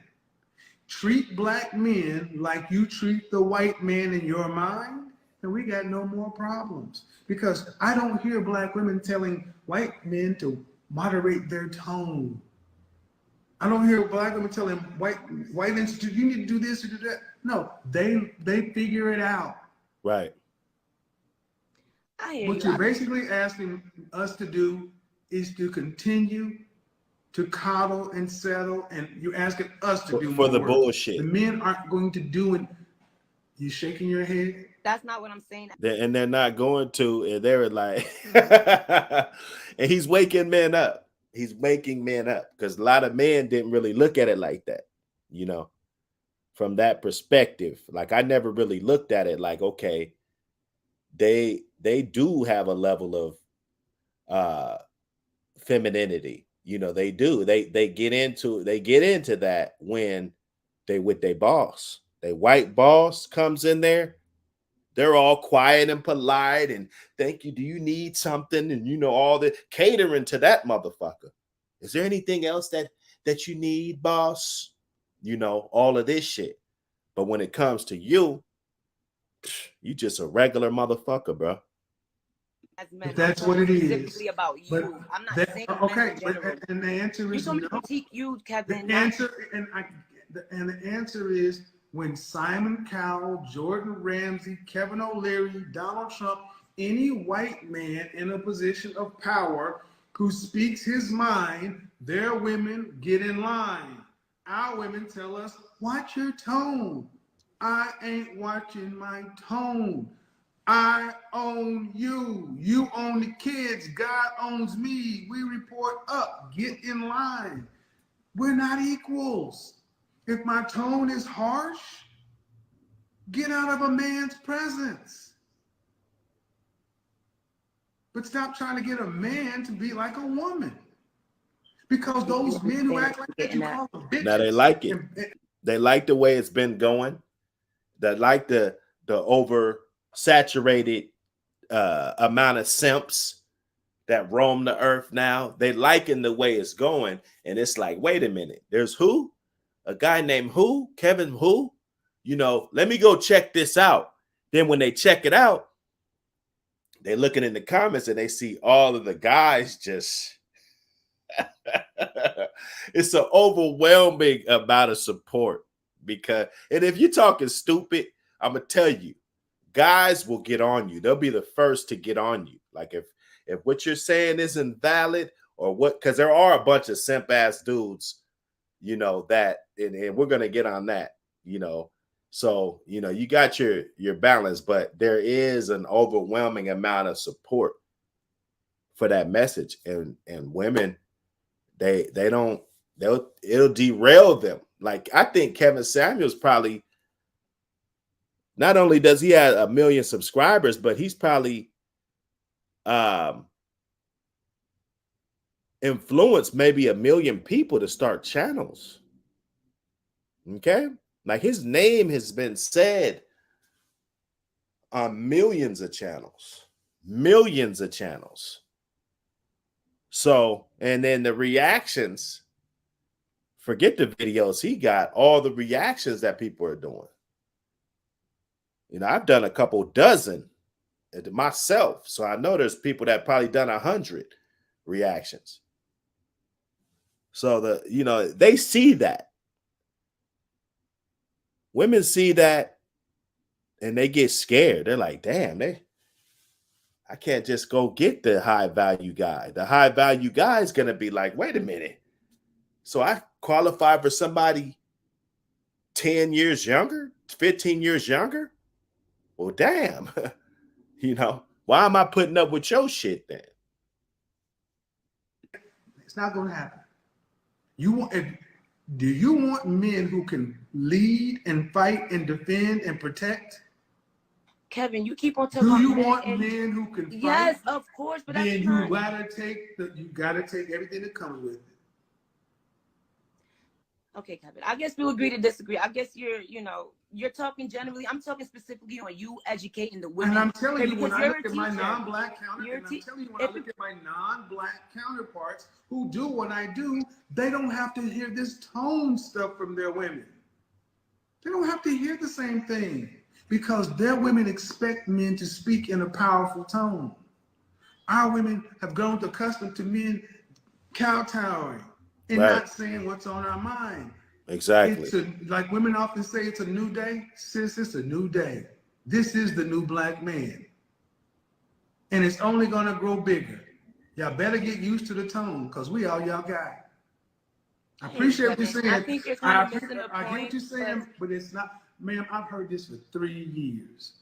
treat black men like you treat the white man in your mind, and we got no more problems. Because I don't hear black women telling white men to moderate their tone. I don't hear black women telling white institute, you need to do this or do that. No, they figure it out. Right. What you're basically asking us to do is to continue to coddle and settle, and you're asking us to do more for the work. bullshit. The men aren't going to do it. You shaking your head? That's not what I'm saying. And they're not going to, and they're like, and he's waking men up. He's waking men up because a lot of men didn't really look at it like that, you know, from that perspective. Like I never really looked at it like, okay, they do have a level of femininity. You know, they do. They get into that when they with their boss. Their white boss comes in there. They're all quiet and polite and thank you. Do you need something? And you know, all the catering to that motherfucker. Is there anything else that you need, boss? You know, all of this shit. But when it comes to you, you just a regular motherfucker, bro. As men, that's what it is. Specifically about you. But I'm not saying okay. But, and the answer is no. Critique you, Kevin. The answer and the answer is when Simon Cowell, Jordan Ramsey, Kevin O'Leary, Donald Trump, any white man in a position of power who speaks his mind, their women get in line. Our women tell us, watch your tone. I ain't watching my tone. I own you. You own the kids. God owns me. We report up. Get in line. We're not equals. If my tone is harsh, get out of a man's presence. But stop trying to get a man to be like a woman. Because those men who act like that, you call them bitches. Now they like it. They like the way it's been going. They like the oversaturated amount of simps that roam the earth now. They liking the way it's going. And it's like, wait a minute. There's who? A guy named who? Kevin who? You know, let me go check this out. Then when they check it out, they're looking in the comments and they see all of the guys just it's an overwhelming amount of support because, and if you're talking stupid, I'm gonna tell you, guys will get on you. They'll be the first to get on you. Like if what you're saying isn't valid or what, because there are a bunch of simp ass dudes, you know, that, and we're gonna get on that, you know. So, you know, you got your balance, but there is an overwhelming amount of support for that message, and women, it'll derail them. Like I think Kevin Samuels probably, not only does he have 1 million subscribers, but he's probably influenced maybe 1 million people to start channels. Okay, like his name has been said on millions of channels. So, and then the reactions, forget the videos he got, all the reactions that people are doing. You know, I've done a couple dozen myself, so I know there's people that probably done 100 reactions. So you know, they see that. Women see that and they get scared. They're like, damn, I can't just go get the high value guy. The high value guy is going to be like, wait a minute. So I qualify for somebody 10 years younger, 15 years younger? Well, damn. You know, why am I putting up with your shit then? It's not going to happen. Do you want men who can lead and fight and defend and protect? Kevin, you keep on talking Do about you men want and men who can fight? yes, of course, but Then that's you not. gotta take everything that comes with it. Okay, Kevin. I guess we'll agree to disagree. I guess you're talking generally. I'm talking specifically on you educating the women. And I'm telling you, when because I you're look a at my teacher. non-black counterparts who do what I do, they don't have to hear this tone stuff from their women. They don't have to hear the same thing because their women expect men to speak in a powerful tone. Our women have grown accustomed to men kowtowing and Right. not saying what's on our mind. Exactly. Like women often say, it's a new day. Sis, it's a new day. This is the new black man. And it's only gonna grow bigger. Y'all better get used to the tone because we all y'all got. I appreciate what you're saying. I think you're kind of missing the point. I get what you're saying, but it's not, ma'am, I've heard this for 3 years.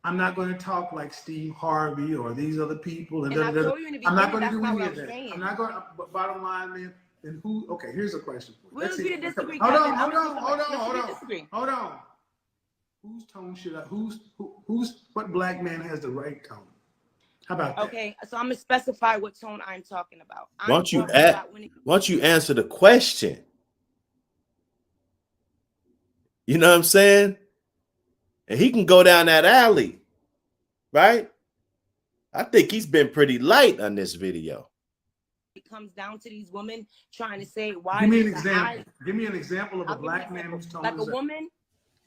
I'm not going to talk like Steve Harvey or these other people. And I told you in the I'm not beginning, going to do that's not any what of I'm that. saying. I'm not going to, but bottom line, man, and who, okay, here's a question for you. We'll agree to disagree, Hold Kevin. on. Whose tone should I, what black man has the right tone? How about that? Okay, so I'm going to specify what tone I'm talking about. Why don't you answer the question? You know what I'm saying? And he can go down that alley, right? I think he's been pretty light on this video. It comes down to these women trying to say, why? Give me an example. Give me an example of a black man whose tone like a woman.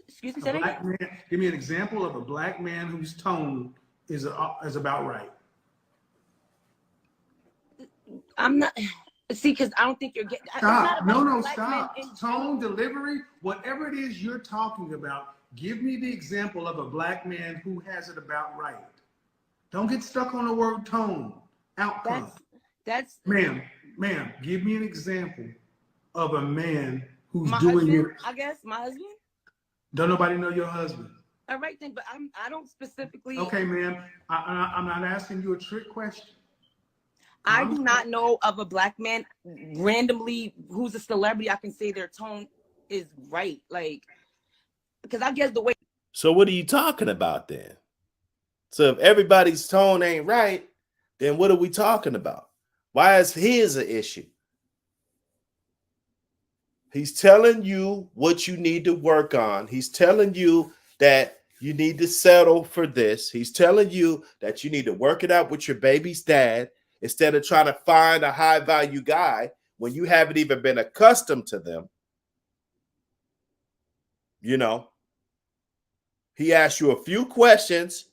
Excuse me, say that again? Give me an example of a black man whose tone is about right. I'm not. See, because I don't think you're getting. Stop. No, stop. Tone, delivery, whatever it is you're talking about, give me the example of a black man who has it about right. Don't get stuck on the word tone. Outcome. That's ma'am, give me an example of a man who's my doing husband, it. I guess my husband. Don't nobody know your husband. All right then, but I don't specifically. Okay, ma'am. I'm not asking you a trick question. I do not know of a black man randomly who's a celebrity. I can say their tone is right, like, because I guess the way. So what are you talking about then? So if everybody's tone ain't right, then what are we talking about? Why is his an issue? He's telling you what you need to work on. He's telling you that you need to settle for this. He's telling you that you need to work it out with your baby's dad instead of trying to find a high value guy when you haven't even been accustomed to them. You know, he asks you a few questions.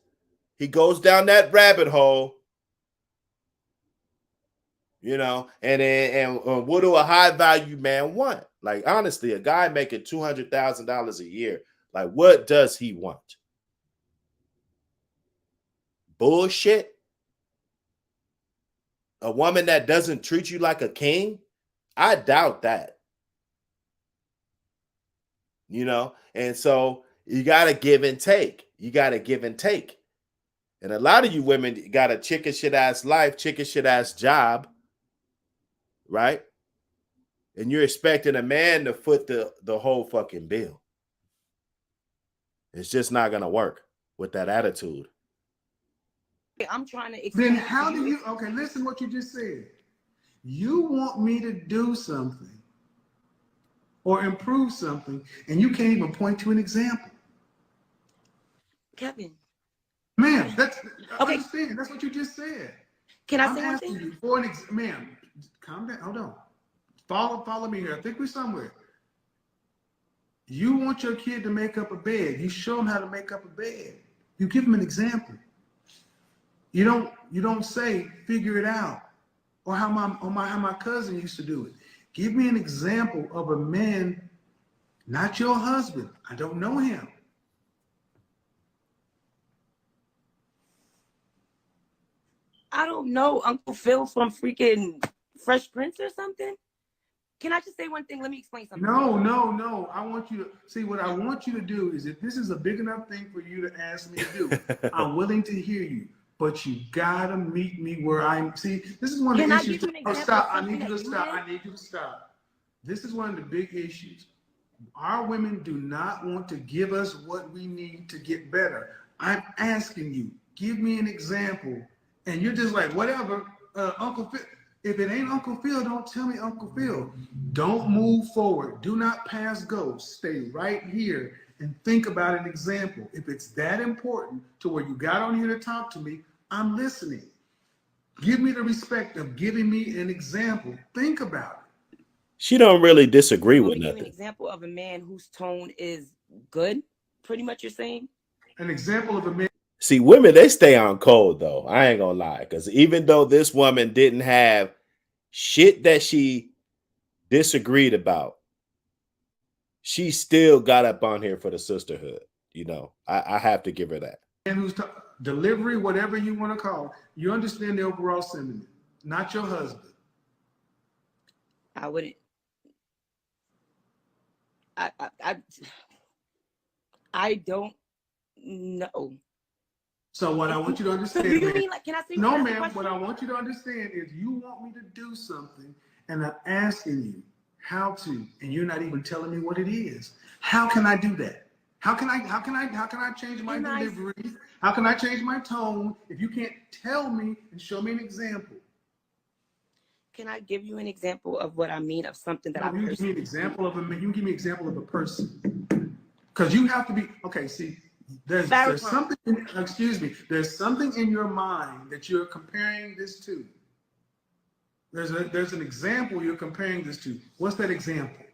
He goes down that rabbit hole. You know, and what do a high value man want? Like, honestly, a guy making $200,000 a year, like, what does he want? Bullshit? A woman that doesn't treat you like a king? I doubt that. You know, and so you got to give and take. And a lot of you women got a chicken shit ass life, chicken shit ass job, right? And you're expecting a man to foot the whole fucking bill. It's just not going to work with that attitude. I'm trying to explain. Then how do you, okay, listen what you just said. You want me to do something or improve something, and you can't even point to an example. Kevin. Ma'am, that's, okay. Understand, that's what you just said. Can I say one thing? You for an ma'am, calm down, hold on. Follow me here. I think we're somewhere. You want your kid to make up a bed. You show them how to make up a bed. You give them an example. You don't say figure it out, or how my cousin used to do it. Give me an example of a man, not your husband. I don't know him. I don't know, Uncle Phil from freaking Fresh Prince or something. Can I just say one thing? Let me explain something. No. I want you to see what I want you to do is, if this is a big enough thing for you to ask me to do, I'm willing to hear you. But you gotta meet me where I'm. See, this is one of the issues. Oh, stop! I need you to stop. This is one of the big issues. Our women do not want to give us what we need to get better. I'm asking you, give me an example. And you're just like, whatever, Uncle Phil. If it ain't Uncle Phil, don't tell me Uncle Phil. Don't move forward. Do not pass go. Stay right here and think about an example. If it's that important to where you got on here to talk to me, I'm listening. Give me the respect of giving me an example. Think about it. She don't really disagree You with want to give nothing. an example of a man whose tone is good? Pretty much, you're saying. An example of a man. See, women, they stay on code though. I ain't gonna lie, because even though this woman didn't have shit that she disagreed about, she still got up on here for the sisterhood. You know, I have to give her that. Who's delivery, whatever you want to call it, you understand the overall sentiment, not your husband. I wouldn't. I don't know. So what I want you to understand, Do you man, mean like? Can I say no, that's the ma'am. question? What I want you to understand is you want me to do something, and I'm asking you how to, and you're not even telling me what it is. How can I do that? How can I change my delivery? How can I change my tone if you can't tell me and show me an example? Can I give you an example of what I mean of something that No, I you give me an example of a man. You give me an example of a person, because you have to be okay. See, there's something. Excuse me. There's something in your mind that you're comparing this to. There's an example you're comparing this to. What's that example?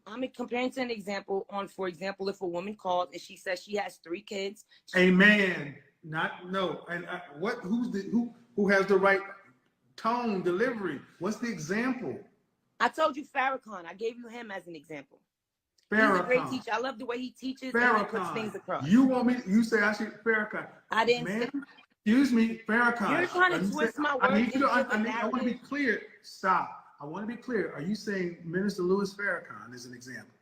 I'm comparing to an example on, for example, if a woman calls and she says she has 3 kids. A man, not no. And what? Who has the right tone, delivery? What's the example? I told you Farrakhan. I gave you him as an example. Farrakhan. He's a great teacher. I love the way he teaches and he puts things across. You want me? You say I should Farrakhan. I didn't say. Excuse me, Farrakhan. You're trying to twist my words. I want to be clear. Stop. I want to be clear. Are you saying Minister Louis Farrakhan is an example?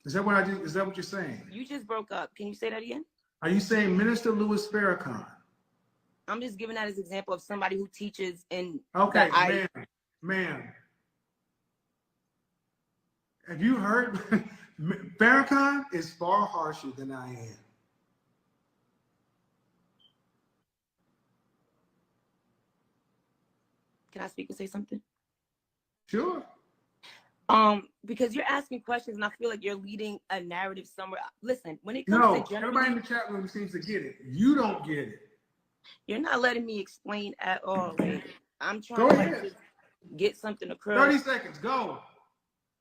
Is that what Is that what you're saying? You just broke up. Can you say that again? Are you saying Minister Louis Farrakhan? I'm just giving that as an example of somebody who teaches in. Okay, ma'am. Have you heard? Farrakhan is far harsher than I am. Can I speak and say something? Sure. Because you're asking questions and I feel like you're leading a narrative somewhere. Listen, when it comes to generally, everybody in the chat room seems to get it. You don't get it. You're not letting me explain at all. Like, I'm trying to get something across. 30 seconds, go.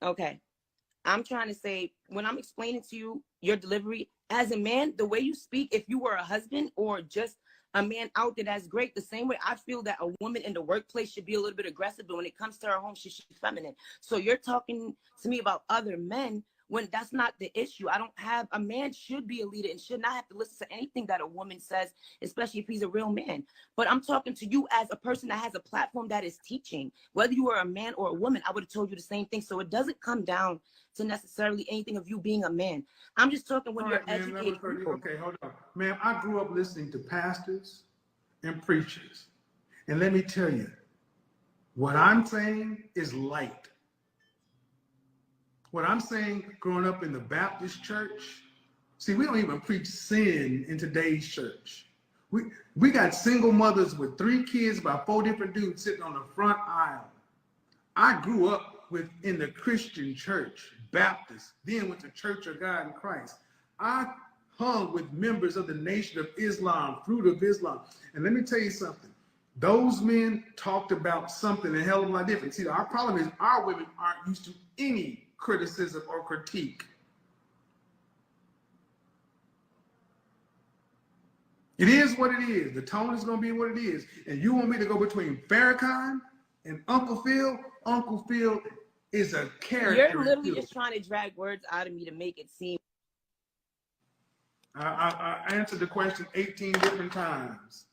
Okay. I'm trying to say, when I'm explaining to you your delivery, as a man, the way you speak, if you were a husband or just a man out there, that's great. The same way I feel that a woman in the workplace should be a little bit aggressive, but when it comes to her home, she's feminine. So you're talking to me about other men when that's not the issue. A man should be a leader and should not have to listen to anything that a woman says, especially if he's a real man. But I'm talking to you as a person that has a platform that is teaching. Whether you were a man or a woman, I would have told you the same thing. So it doesn't come down to necessarily anything of you being a man. I'm just talking when you're educated. Okay, hold on. Ma'am, I grew up listening to pastors and preachers. And let me tell you, what I'm saying is light. What I'm saying, growing up in the Baptist church, see, we don't even preach sin in today's church. We got single mothers with 3 kids by 4 different dudes sitting on the front aisle. I grew up in the Christian church, Baptist, then went to Church of God in Christ. I hung with members of the Nation of Islam, Fruit of Islam. And let me tell you something. Those men talked about something a hell of a lot different. See, our problem is our women aren't used to any criticism or critique. It is what it is. The tone is going to be what it is. And you want me to go between Farrakhan and Uncle Phil? Uncle Phil is a character. You're literally just trying to drag words out of me to make it seem. I answered the question 18 different times.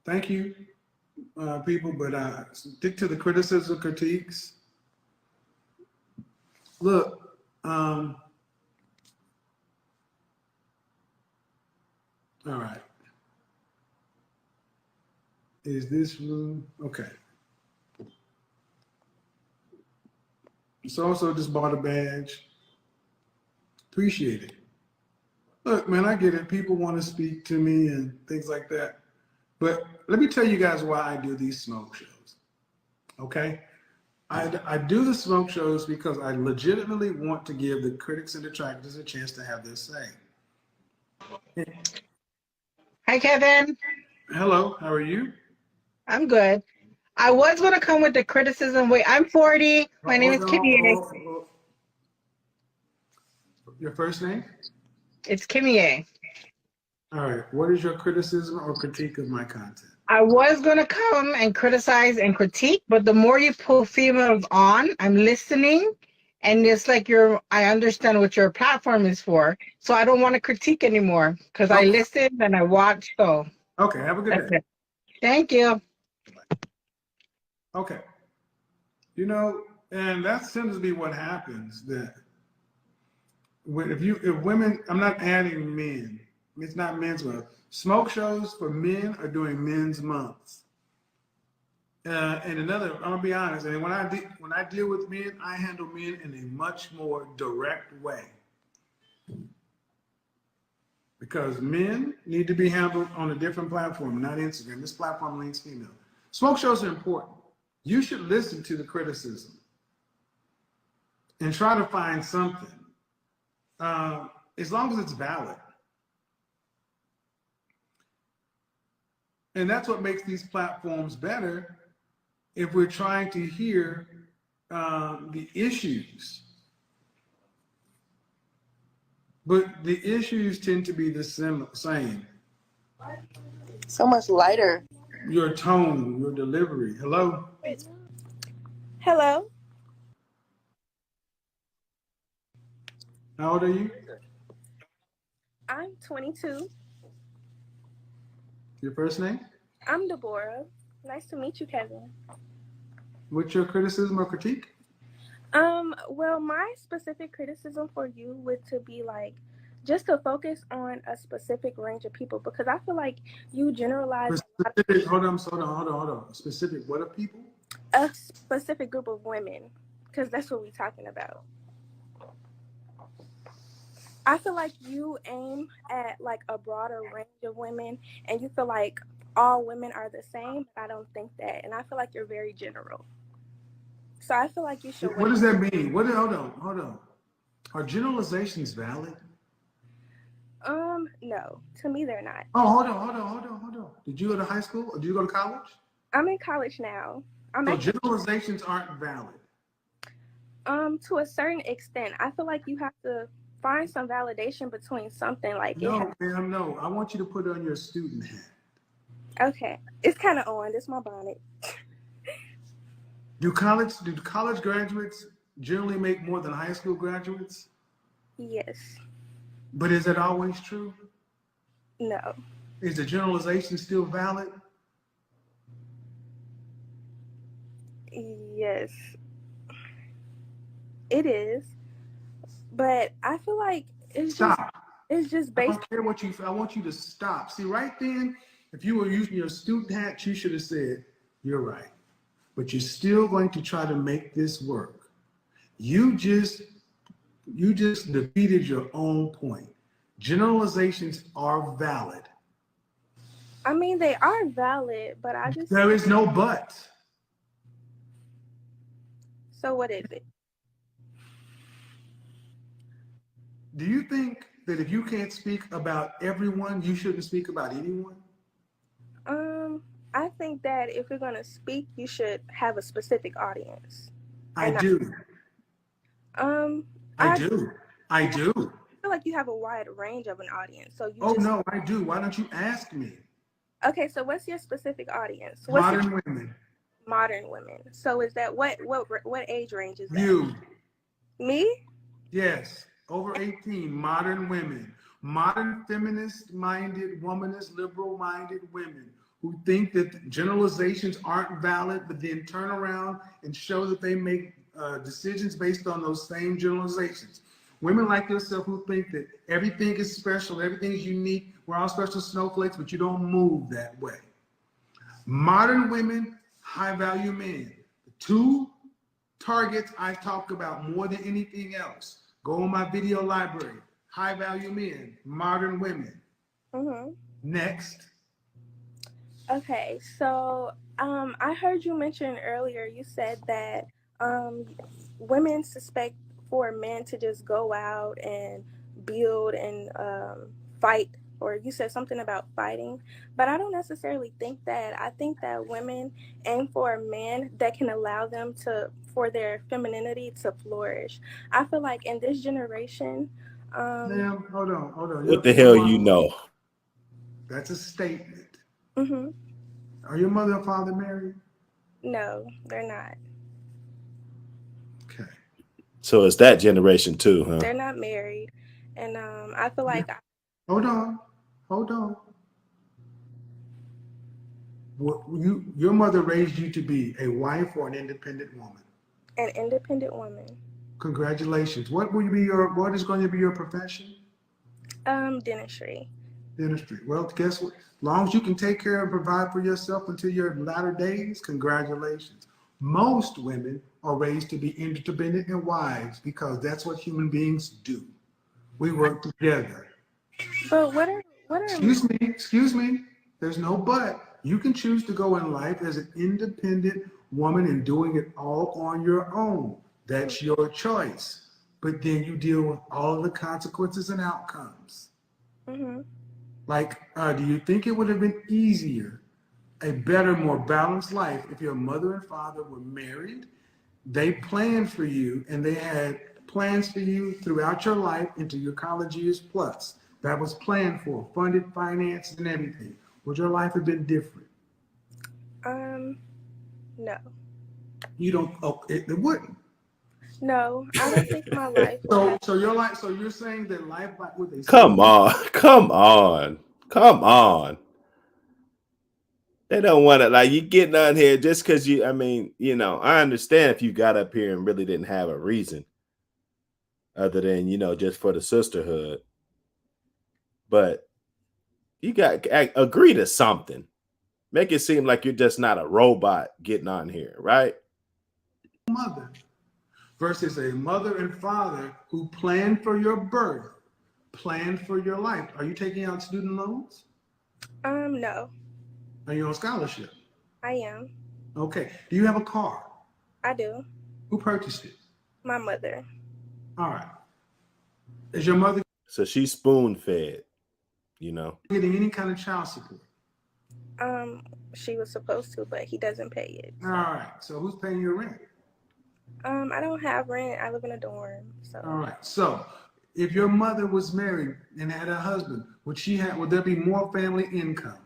Thank you, people, but stick to the criticism, critiques. Look, all right. Is this room? Okay. So just bought a badge. Appreciate it. Look, man, I get it. People want to speak to me and things like that. But let me tell you guys why I do these smoke shows. Okay? I do the smoke shows because I legitimately want to give the critics and detractors a chance to have their say. Hi, Kevin. Hello, how are you? I'm good. I was going to come with the criticism. Wait, I'm 40. My name is Kimmy. Your first name? It's Kimmy. All right. What is your criticism or critique of my content? I was going to come and criticize and critique, but the more you pull females on, I'm listening. And it's like I understand what your platform is for. So I don't want to critique anymore because I listened and I watched. So okay, have a good day. It. Thank you. Okay. You know, and that seems to be what happens that if women, I'm not adding men. It's not men's month. Smoke shows for men are doing men's months. And another, I'm gonna be honest. And when I deal with men, I handle men in a much more direct way. Because men need to be handled on a different platform, not Instagram. This platform leans female. Smoke shows are important. You should listen to the criticism and try to find something, as long as it's valid. And that's what makes these platforms better if we're trying to hear the issues. But the issues tend to be the same. So much lighter. Your tone, your delivery. Hello? Hello. How old are you? I'm 22. Your first name? I'm Deborah. Nice to meet you, Kevin. What's your criticism or critique? Well, my specific criticism for you would to be like just to focus on a specific range of people, because I feel like you generalize Specific, hold on. Specific what of people? A specific group of women, because that's what we're talking about. I feel like you aim at like a broader range of women and you feel like all women are the same. I don't think that. And I feel like you're very general. So I feel like you should. What does that mean? Hold on. Are generalizations valid? No. To me, they're not. Oh, hold on. Did you go to high school or did you go to college? I'm in college now. So generalizations aren't valid. To a certain extent, I feel like you have to find some validation between something like No, ma'am, no. I want you to put on your student hat. Okay. It's kind of on. This is my bonnet. Do college graduates generally make more than high school graduates? Yes. But is that always true? No. Is the generalization still valid? Yes. It is. But I feel like it's just based. I don't care what I want you to stop. See, right then, if you were using your student hat, you should have said, you're right. But you're still going to try to make this work. You just defeated your own point. Generalizations are valid. I mean, they are valid, but There is no but. So what is it? Do you think that if you can't speak about everyone, you shouldn't speak about anyone? I think that if you're going to speak, you should have a specific audience. I do. I do. I feel like you have a wide range of an audience. So no, I do. Why don't you ask me? Okay, so what's your specific audience? Modern women. Modern women. So is that what age range is that? You. Me? Yes. Over 18, modern women. Modern feminist-minded, womanist, liberal-minded women who think that generalizations aren't valid, but then turn around and show that they make decisions based on those same generalizations. Women like yourself who think that everything is special, everything is unique, we're all special snowflakes, but you don't move that way. Modern women, high value men. The two targets I talk about more than anything else. Go on my video library. High value men, modern women. Next. Okay, so I heard you mention earlier, you said that women suspect for men to just go out and build and fight, or you said something about fighting, but I don't necessarily think that. I think that women aim for a man that can allow them for their femininity to flourish. I feel like in this generation, Ma'am, hold on. What the hell you know? That's a statement. mm-hmm. Are your mother and father married? No, they're not. Okay. So it's that generation too, huh? They're not married, and I feel like Hold on. Your mother raised you to be a wife or an independent woman? an independent woman. Congratulations. What is going to be your profession? Dentistry. Dentistry. Well, guess what? As long as you can take care and provide for yourself until your latter days, congratulations. Most women are raised to be interdependent and wives because that's what human beings do. We work together. But what are Excuse me. There's no but. You can choose to go in life as an independent woman and doing it all on your own. That's your choice. But then you deal with all of the consequences and outcomes. Like, do you think it would have been easier, a better, more balanced life if your mother and father were married? They planned for you and they had plans for you throughout your life into your college years plus. That was planned for, funded, financed, and everything. Would your life have been different? No. You don't. Oh, it wouldn't. No, I don't think my life would have. So your life. So you're saying that life with a Come on. They don't want to, like, you getting on here just because you, I mean, you know, I understand if you got up here and really didn't have a reason other than, you know, just for the sisterhood. But you got agree to something. Make it seem like you're just not a robot getting on here, right? mother versus a mother and father who planned for your birth, planned for your life. Are you taking out student loans? No. Are you on scholarship? I am. Okay. Do you have a car? I do. Who purchased it? My mother. All right. Is your mother So she's spoon fed, you know? getting any kind of child support? She was supposed to, but he doesn't pay it. All right. So who's paying your rent? I don't have rent. I live in a dorm. So. All right. So if your mother was married and had a husband, would there be more family income?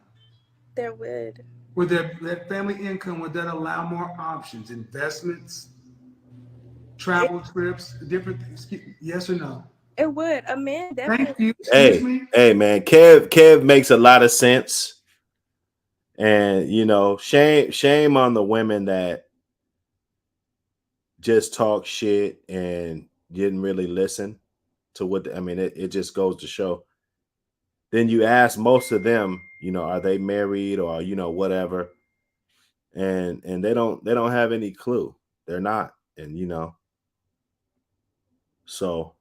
There would. Would that family income, would that allow more options, investments, travel trips, different things? Yes or no? It would. A man definitely. Thank you. Excuse me. Hey, man, Kev makes a lot of sense. And, you know, shame on the women that just talk shit and didn't really listen to what, I mean, it just goes to show. Then you ask most of them, you know, are they married or, you know, whatever. And they don't have any clue. They're not. And, you know, so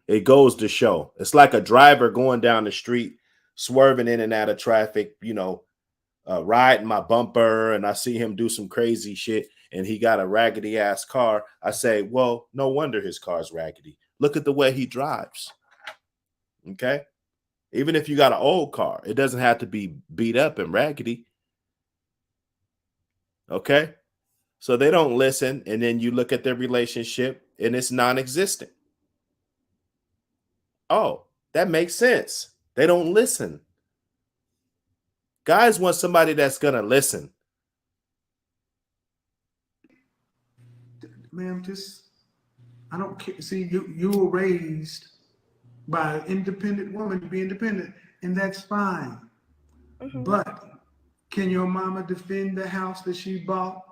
it goes to show. It's like a driver going down the street, swerving in and out of traffic, you know, riding my bumper, and I see him do some crazy shit and he got a raggedy ass car. I say, well, no wonder his car's raggedy. Look at the way he drives. Okay. Even if you got an old car, it doesn't have to be beat up and raggedy. Okay. So they don't listen. And then you look at their relationship and it's non-existent. Oh, that makes sense. They don't listen. Guys want somebody that's going to listen. Ma'am, I don't care. See, you were raised by an independent woman to be independent, and that's fine. Mm-hmm. But can your mama defend the house that she bought?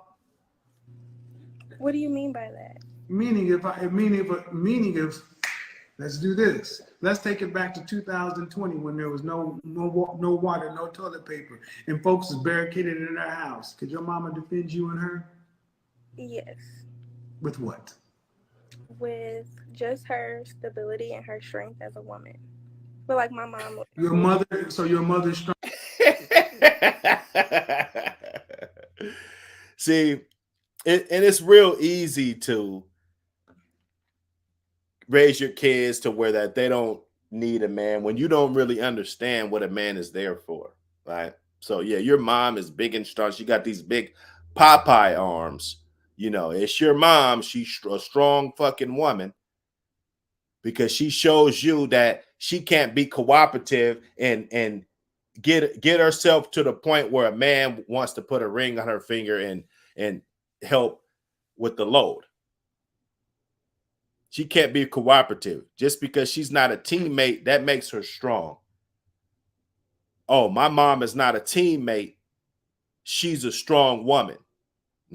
What do you mean by that? Meaning if Let's do this. Let's take it back to 2020 when there was no water, no toilet paper, and folks was barricaded in their house. Could your mama defend you and her? Yes. With what? With just her stability and her strength as a woman. But like my mom. Your mother, so your mother's strong. See, and it's real easy to raise your kids to where that they don't need a man when you don't really understand what a man is there for, right? So yeah, your mom is big and strong. She got these big Popeye arms. You know, it's your mom. She's a strong fucking woman because she shows you that she can't be cooperative and get herself to the point where a man wants to put a ring on her finger and help with the load. She can't be cooperative. Just because she's not a teammate, that makes her strong. Oh, my mom is not a teammate. She's a strong woman.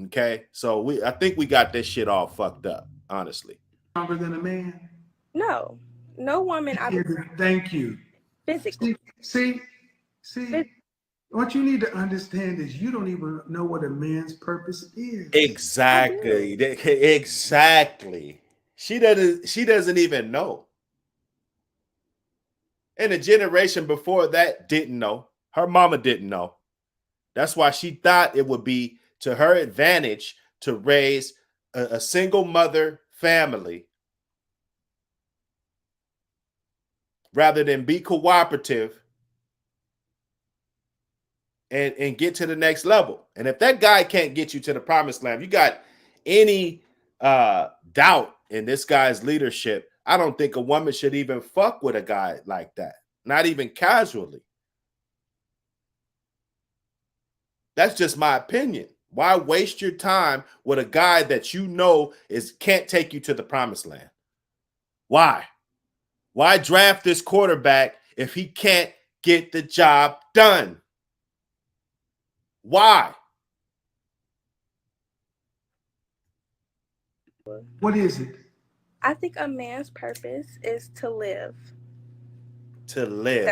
Okay? So I think we got this shit all fucked up, honestly. Stronger than a man? No. No woman. Thank you. Physically. See, what you need to understand is you don't even know what a man's purpose is. Exactly. Exactly. She doesn't even know. And the generation before that didn't know. Her mama didn't know. That's why she thought it would be to her advantage to raise a single mother family rather than be cooperative and get to the next level. And if that guy can't get you to the promised land, you got any doubt in this guy's leadership, I don't think a woman should even fuck with a guy like that, not even casually. That's just my opinion. Why waste your time with a guy that you know can't take you to the promised land? Why? Why draft this quarterback if he can't get the job done? Why? What is it? I think a man's purpose is to live. To live.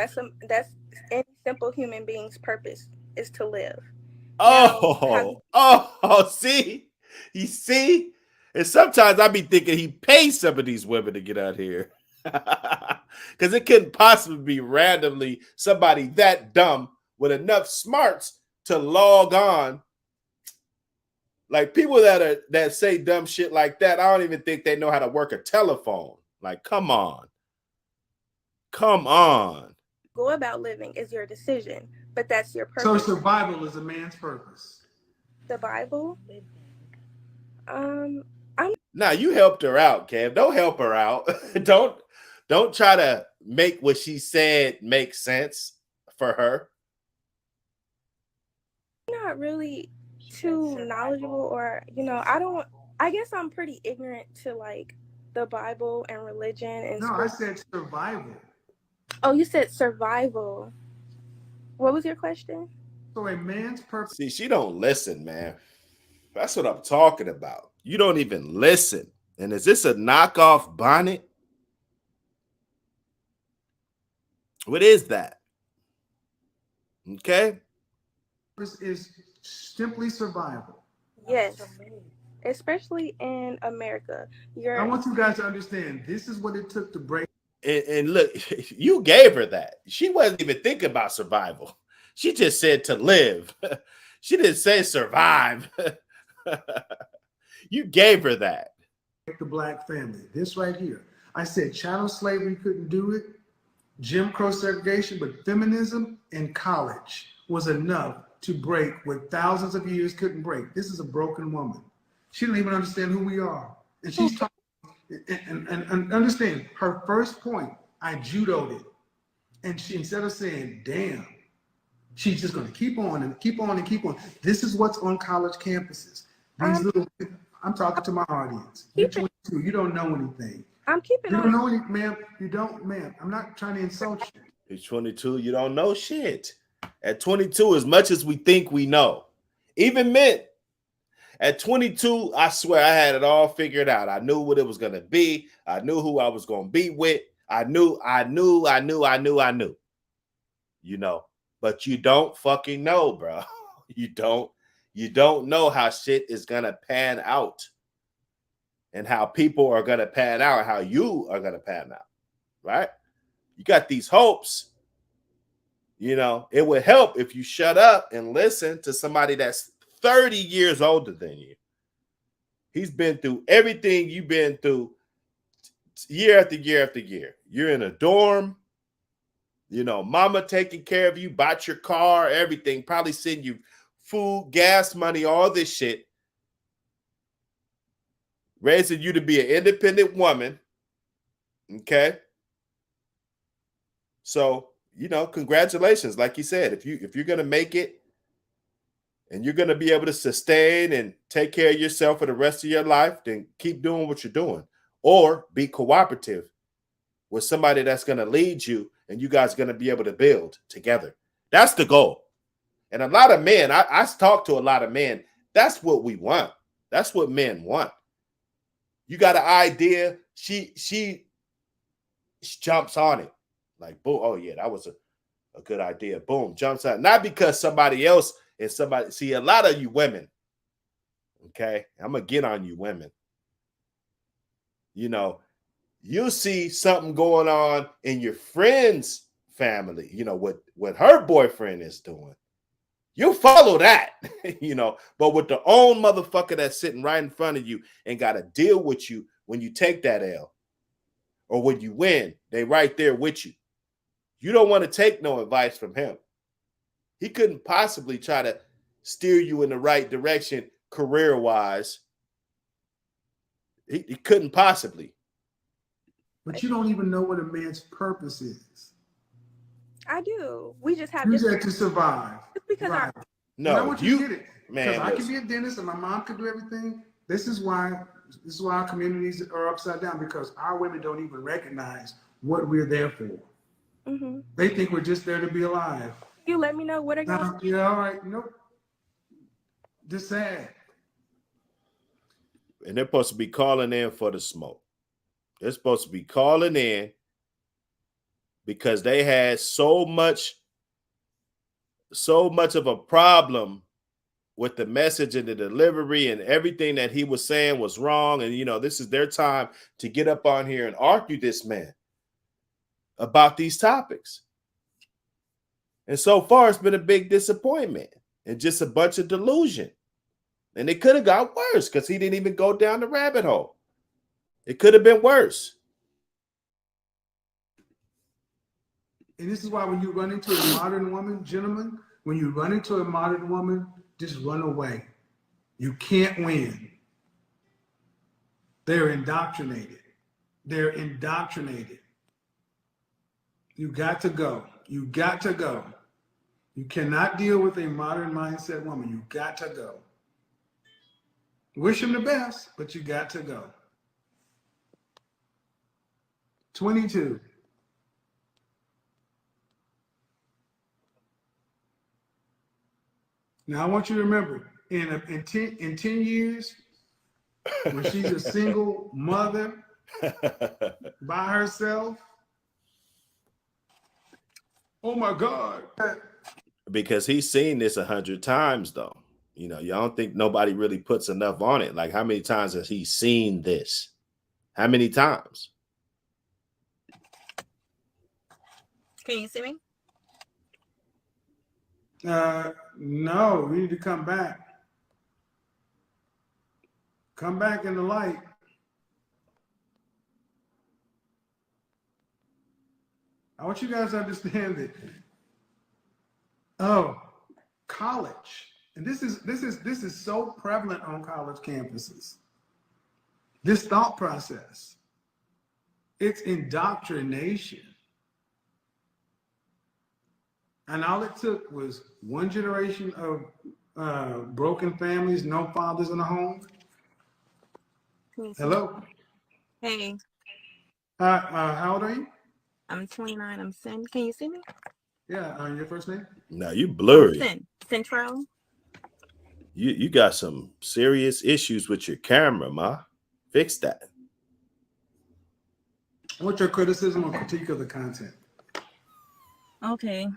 That's any simple human being's purpose is to live. See? You see? And sometimes I be thinking he pays some of these women to get out here. Because it couldn't possibly be randomly somebody that dumb with enough smarts to log on. Like people that say dumb shit like that, I don't even think they know how to work a telephone. Like, come on. Come on. Go about living is your decision, but that's your purpose. So survival is a man's purpose. The Bible? Now you helped her out, Kev. Don't help her out. Don't try to make what she said make sense for her. I'm not really too knowledgeable, or I guess I'm pretty ignorant to like the Bible and religion and No, I said survival. Oh, you said survival. What was your question? So a man's purpose. See, she don't listen, man. That's what I'm talking about. You don't even listen. And is this a knockoff bonnet? What is that? Okay. This is simply survival. Yes. Especially in America. I want you guys to understand this is what it took to break. And look, you gave her that. She wasn't even thinking about survival. She just said to live. She didn't say survive. You gave her that. The black family. This right here. I said chattel slavery couldn't do it. Jim Crow segregation, but feminism in college was enough to break what thousands of years couldn't break. This is a broken woman. She didn't even understand who we are. And she's talking, and understand, her first point, I judoed it. And she, instead of saying, damn, she's just going to keep on and keep on and keep on. This is what's on college campuses. These I'm talking to my audience. You're 22, you don't know anything. I'm keeping on. You don't know anything, ma'am. You don't, ma'am. I'm not trying to insult you. You're 22, you don't know shit. At 22, as much as we think we know, even men. At 22, I swear I had it all figured out. I knew what it was gonna be. I knew who I was gonna be with. I knew. You know, but you don't fucking know, bro. You don't know how shit is gonna pan out and how people are gonna pan out, how you are gonna pan out, right? You got these hopes. You know, it would help if you shut up and listen to somebody that's 30 years older than you. He's been through everything you've been through year after year after year. You're in a dorm, you know, mama taking care of you, bought your car, everything, probably send you food, gas money, all this shit. Raising you to be an independent woman. Okay. So, you know, congratulations. Like you said, if you're gonna make it and you're gonna be able to sustain and take care of yourself for the rest of your life, then keep doing what you're doing. Or be cooperative with somebody that's gonna lead you and you guys are gonna be able to build together. That's the goal. And a lot of men, I talk to a lot of men, that's what we want. That's what men want. You got an idea, she jumps on it. Like, boom, oh yeah, that was a good idea. Boom, jumps out. Not because somebody else is somebody. See, a lot of you women, okay, I'm going to get on you women. You know, you see something going on in your friend's family, you know, what her boyfriend is doing. You follow that, you know, but with the own motherfucker that's sitting right in front of you and got to deal with you when you take that L or when you win, they right there with you. You don't want to take no advice from him. He couldn't possibly try to steer you in the right direction career-wise. He couldn't possibly. But you don't even know what a man's purpose is. I do. We just have You said to survive. It's because right. No, I want you to get it. Man, because I can be a dentist and my mom can do everything. This is why our communities are upside down, because our women don't even recognize what we're there for. Mm-hmm. They think we're just there to be alive. You let me know what are going. Yeah, all right. Nope. Just sad. And they're supposed to be calling in for the smoke. They're supposed to be calling in because they had so much of a problem with the message and the delivery and everything that he was saying was wrong. And, you know, this is their time to get up on here and argue this man about these topics. And so far, it's been a big disappointment and just a bunch of delusion. And it could have got worse because he didn't even go down the rabbit hole. It could have been worse. And this is why when you run into a modern woman, gentlemen, when you run into a modern woman, just run away. You can't win. They're indoctrinated. They're indoctrinated. You got to go. You got to go. You cannot deal with a modern mindset woman. You got to go. Wish him the best, but you got to go. 22. Now I want you to remember, in 10 years, when she's a single mother by herself, oh my God. Because he's seen this 100 times, though. You know, you don't think nobody really puts enough on it. Like, how many times has he seen this? How many times? Can you see me? No, we need to come back. Come back in the light. I want you guys to understand that. Oh, college. And this is so prevalent on college campuses. This thought process. It's indoctrination. And all it took was one generation of broken families, no fathers in the home. Hello? Hey. How old are you? I'm 29. I'm Sin. Can you see me? Yeah. Your first name? No, you blurry. Sin. Central. You got some serious issues with your camera, ma. Fix that. What's your criticism or critique of the content? Okay.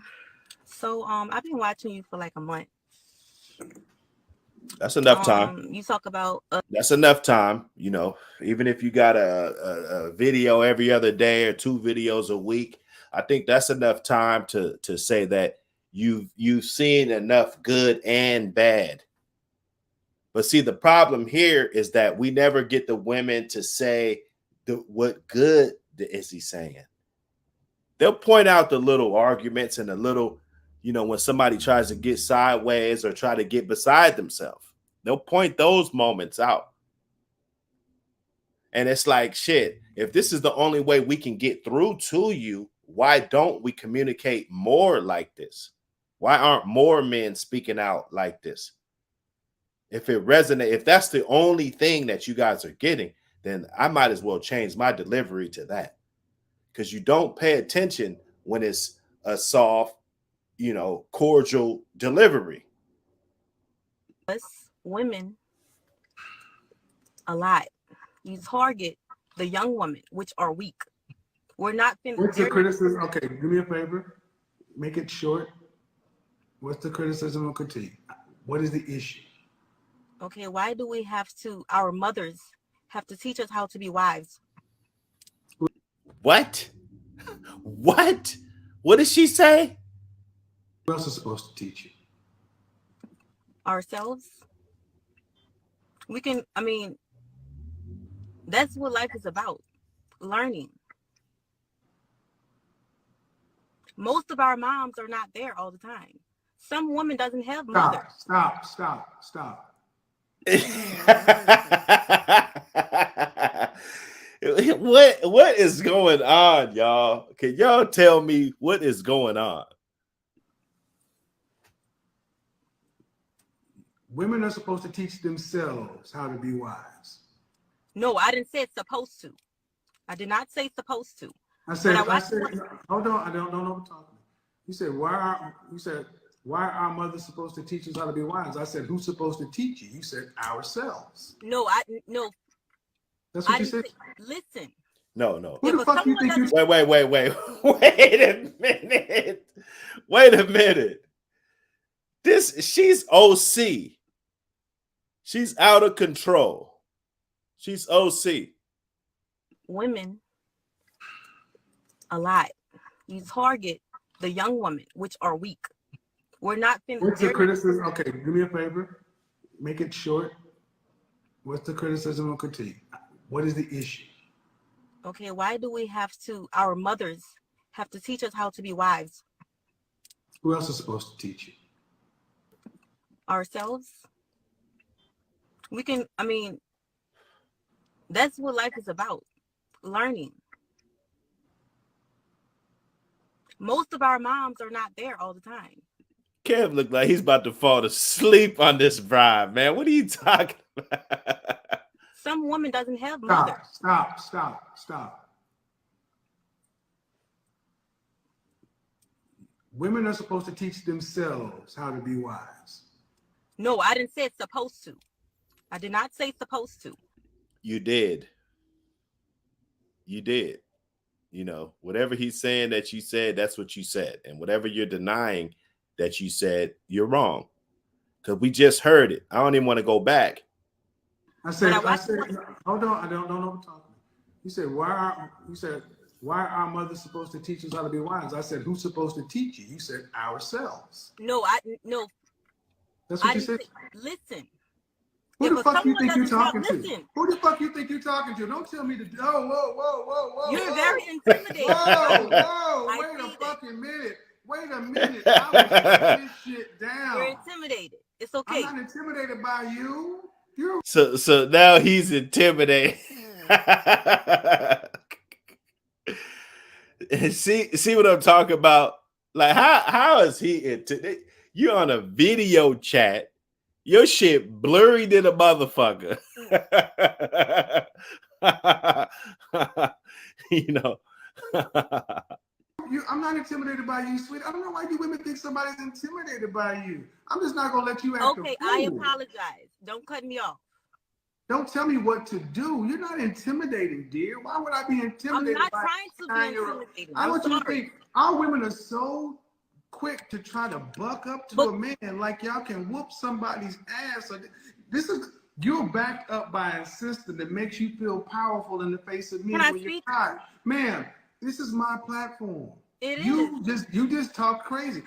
So I've been watching you for like a month. That's enough time. You talk about That's enough time. You know, even if you got a video every other day or 2 videos a week, I think that's enough time to say that you've seen enough good and bad. But see, the problem here is that we never get the women to say what good is he saying. They'll point out the little arguments and the little, you know, when somebody tries to get sideways or try to get beside themselves. They'll point those moments out. And it's like, shit, if this is the only way we can get through to you, why don't we communicate more like this? Why aren't more men speaking out like this? If it resonates, if that's the only thing that you guys are getting, then I might as well change my delivery to that. Because you don't pay attention when it's a soft, you know, cordial delivery. us women a lot. You target the young women, which are weak. We're not What's the criticism? Okay, do me a favor. Make it short. What's the criticism or critique? What is the issue? Okay, why do we have to, our mothers have to teach us how to be wives? What? What? What did she say? Who else is supposed to teach you? Ourselves. We can, I mean, that's what life is about. Learning. Most of our moms are not there all the time. Some women doesn't have mothers. Stop. What is going on, y'all? Can y'all tell me what is going on? Women are supposed to teach themselves how to be wives. No, I didn't say it's supposed to. I did not say supposed to. I said, hold on, I don't know what I'm talking. You said, why are our mothers supposed to teach us how to be wives? I said, who's supposed to teach you? You said, ourselves. No. That's what you said? Listen. No. Who the fuck you think you? Wait. Wait a minute. She's OC. She's out of control. She's OC. Women a lot. You target the young women, which are weak. We're not finished. What's the criticism? Okay, do me a favor. Make it short. What's the criticism or critique? What is the issue? Okay, why do we have to, our mothers have to teach us how to be wives? Who else is supposed to teach you? Ourselves. We can, I mean, that's what life is about. Learning. Most of our moms are not there all the time. Kev looked like he's about to fall asleep on this bride, man. What are you talking about? Some women doesn't have mothers. Stop. Women are supposed to teach themselves how to be wives. No, I didn't say it's supposed to. I did not say supposed to. You did. You know, whatever he's saying that you said, that's what you said. And whatever you're denying that you said, you're wrong. Because we just heard it. I don't even want to go back. I said, hold on, I don't know what I'm talking. You said, why are our mothers supposed to teach us how to be wives? I said, who's supposed to teach you? You said, ourselves. No. That's what you said? Listen. Who the fuck you think you're talking to? Who the fuck you think you're talking to? Don't tell me to. Whoa. You're very intimidating. Whoa. Wait a fucking minute. Wait a minute. I was shutting this shit down. You're intimidated. It's okay. I'm not intimidated by you. So now he's intimidated. see what I'm talking about? Like how is he intimidated? You're on a video chat. Your shit blurry than a motherfucker. You know. I'm not intimidated by you, sweet. I don't know why you women think somebody's intimidated by you. I'm just not gonna let you act Okay, a fool. I apologize. Don't cut me off. Don't tell me what to do. You're not intimidating, dear. Why would I be intimidated? I'm not by trying to be intimidating. I I'm want you to sorry. think our women are so quick to try to buck up to a man like y'all can whoop somebody's ass. You're backed up by a system that makes you feel powerful in the face of men when you're not. Ma'am, this is my platform. You just talk crazy.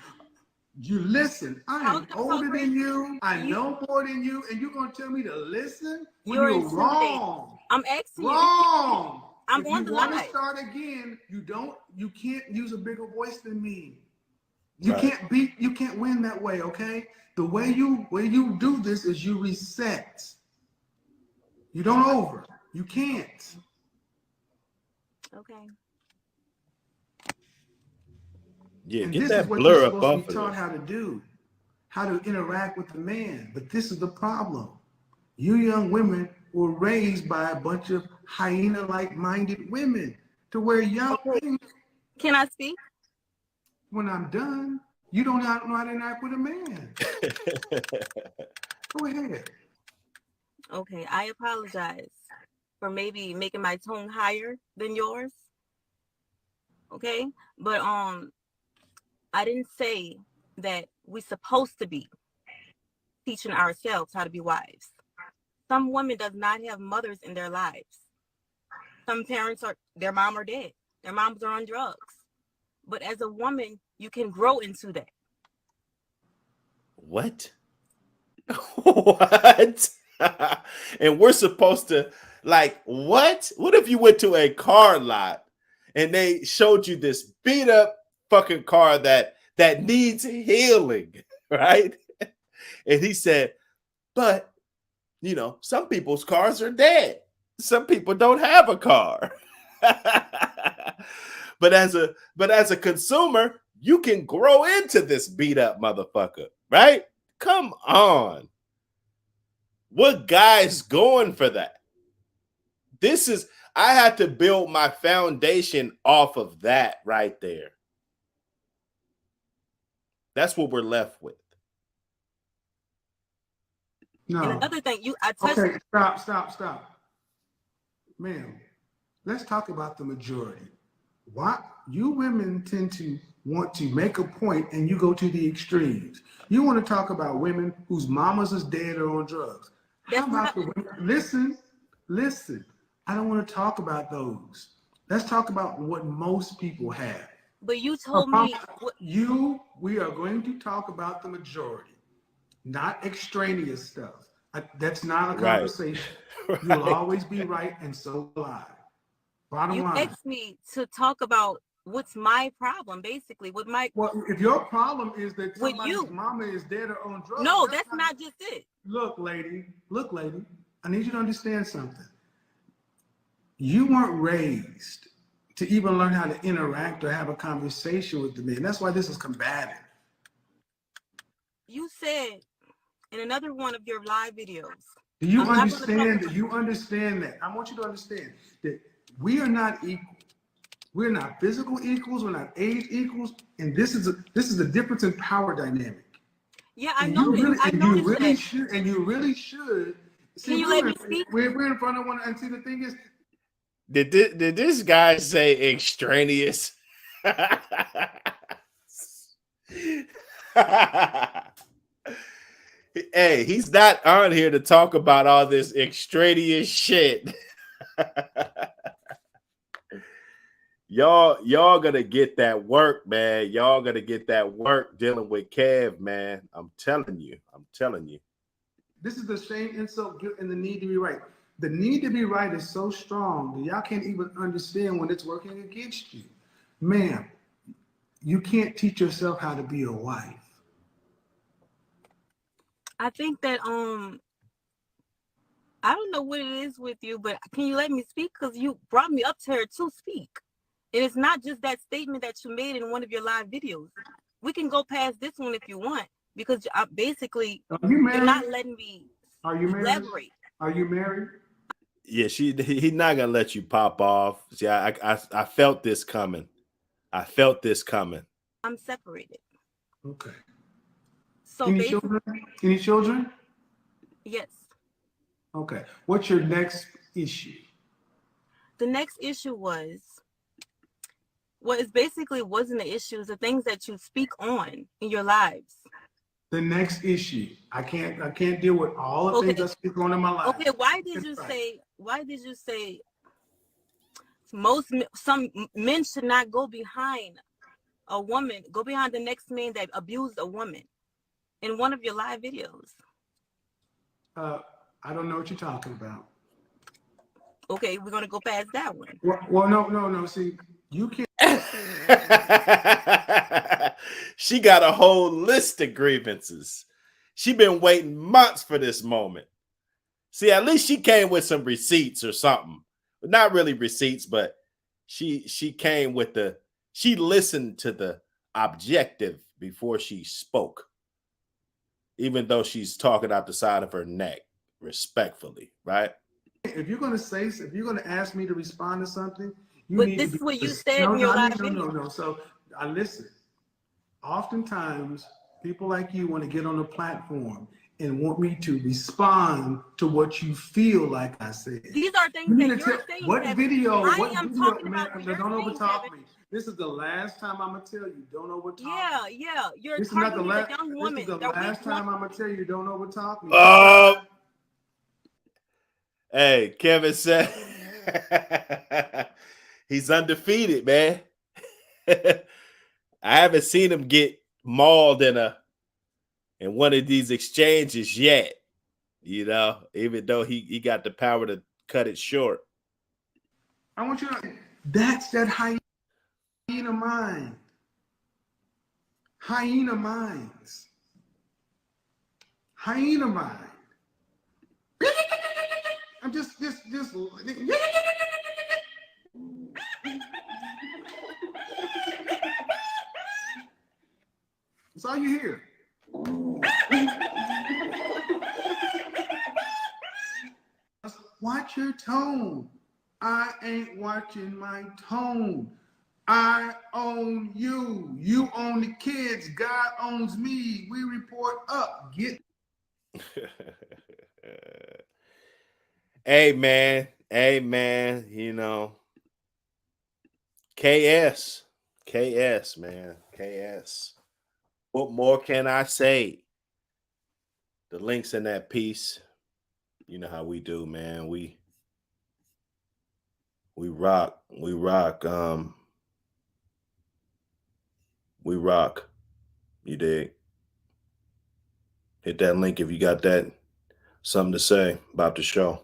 You listen. I am older than you. I know more than you, and you're gonna tell me to listen when you're wrong. I'm asking you. Wrong. I'm if on you the want line. to start again, you can't use a bigger voice than me. You can't win that way, okay? The way you do this is you reset. You don't over. You can't. Okay. Yeah, and get this that is what blur you're up supposed to off be of taught this. how to do, how to interact with the man. But this is the problem. You young women were raised by a bunch of hyena-like minded women to where y'all think, can I speak? When I'm done, you don't know how to interact with a man. Go ahead. Okay, I apologize for maybe making my tone higher than yours. Okay, but I didn't say that we're supposed to be teaching ourselves how to be wives. Some women does not have mothers in their lives. Some parents their mom are dead. Their moms are on drugs. But as a woman, you can grow into that. What? What? And we're supposed to, like, what? What if you went to a car lot and they showed you this beat up fucking car that needs healing, right? And he said, but you know, some people's cars are dead. Some people don't have a car. but as a consumer, you can grow into this beat up motherfucker, right? Come on. What guy's going for that? I had to build my foundation off of that right there. That's what we're left with. No. And another thing, Okay, stop. Ma'am, let's talk about the majority. Why you women tend to want to make a point and you go to the extremes. You want to talk about women whose mamas is dead or on drugs. How about the women? Listen. I don't want to talk about those. Let's talk about what most people have. But you told me we are going to talk about the majority, not extraneous stuff. That's not a conversation. Right. You'll always be right, and so will I. Bottom line. You asked me to talk about what's my problem, basically. Well, if your problem is that somebody's mama is dead or on drugs. No, that's not just it. Look, lady, I need you to understand something. You weren't raised to even learn how to interact or have a conversation with the man. That's why this is combative. You said in another one of your live videos. Do you understand that? You understand that? I want you to understand that we are not equal. We're not physical equals. We're not age equals. And this is a difference in power dynamic. Yeah, I know it. You really should. See, can you let me speak? We're in front of one, and see, the thing is, did this guy say extraneous? Hey, he's not on here to talk about all this extraneous shit. Y'all gonna get that work, man. Y'all gonna get that work dealing with Kev, man. I'm telling you. This is the shame, insult, guilt, and the need to be right. The need to be right is so strong that y'all can't even understand when it's working against you. Ma'am, you can't teach yourself how to be a wife. I think that I don't know what it is with you, but can you let me speak? Because you brought me up to her to speak. And it's not just that statement that you made in one of your live videos. We can go past this one if you want, because basically you're not letting me elaborate. Are you married? Yeah, he's not gonna let you pop off. See, I felt this coming. I felt this coming. I'm separated. Okay. So Any basically, children? Any children? yes. Okay. What's your next issue? The next issue was, well, it basically wasn't the issues, the things that you speak on in your lives. The next issue. I can't deal with all the things I speak on in my life. Okay, why did you say some men should not go behind a woman, go behind the next man that abused a woman in one of your live videos? I don't know what you're talking about. Okay, we're gonna go past that one. Well, no. See, you can't. She got a whole list of grievances. She been waiting months for this moment. See, at least she came with some receipts or something. Not really receipts, but she came with she listened to the objective before she spoke. Even though she's talking out the side of her neck, respectfully, right? If you're gonna ask me to respond to something, this is what you said in your live video. No. So I listen. Oftentimes, people like you want to get on a platform and want me to respond to what you feel like I said. These are things that you're saying. What video? I am talking about what you're don't saying, overtalk Kevin. me. This is the last time I'm gonna tell you. Don't overtalk me. Yeah. You're This is not the targeting last. a young This woman. is the last time I'm gonna tell you. Don't overtalk me. Hey, Kevin said he's undefeated, man. I haven't seen him get mauled in one of these exchanges yet. You know, even though he got the power to cut it short. I want you to. That's that hyena mind. Hyena minds. Hyena mind. I'm just. That's all you hear. Watch your tone. I ain't watching my tone. I own you. You own the kids. God owns me. We report up. Get. Hey, man. You know, KS, man. KS. What more can I say? The link's in that piece. You know how we do, man. We rock. We rock. You dig? Hit that link if you got something to say about the show.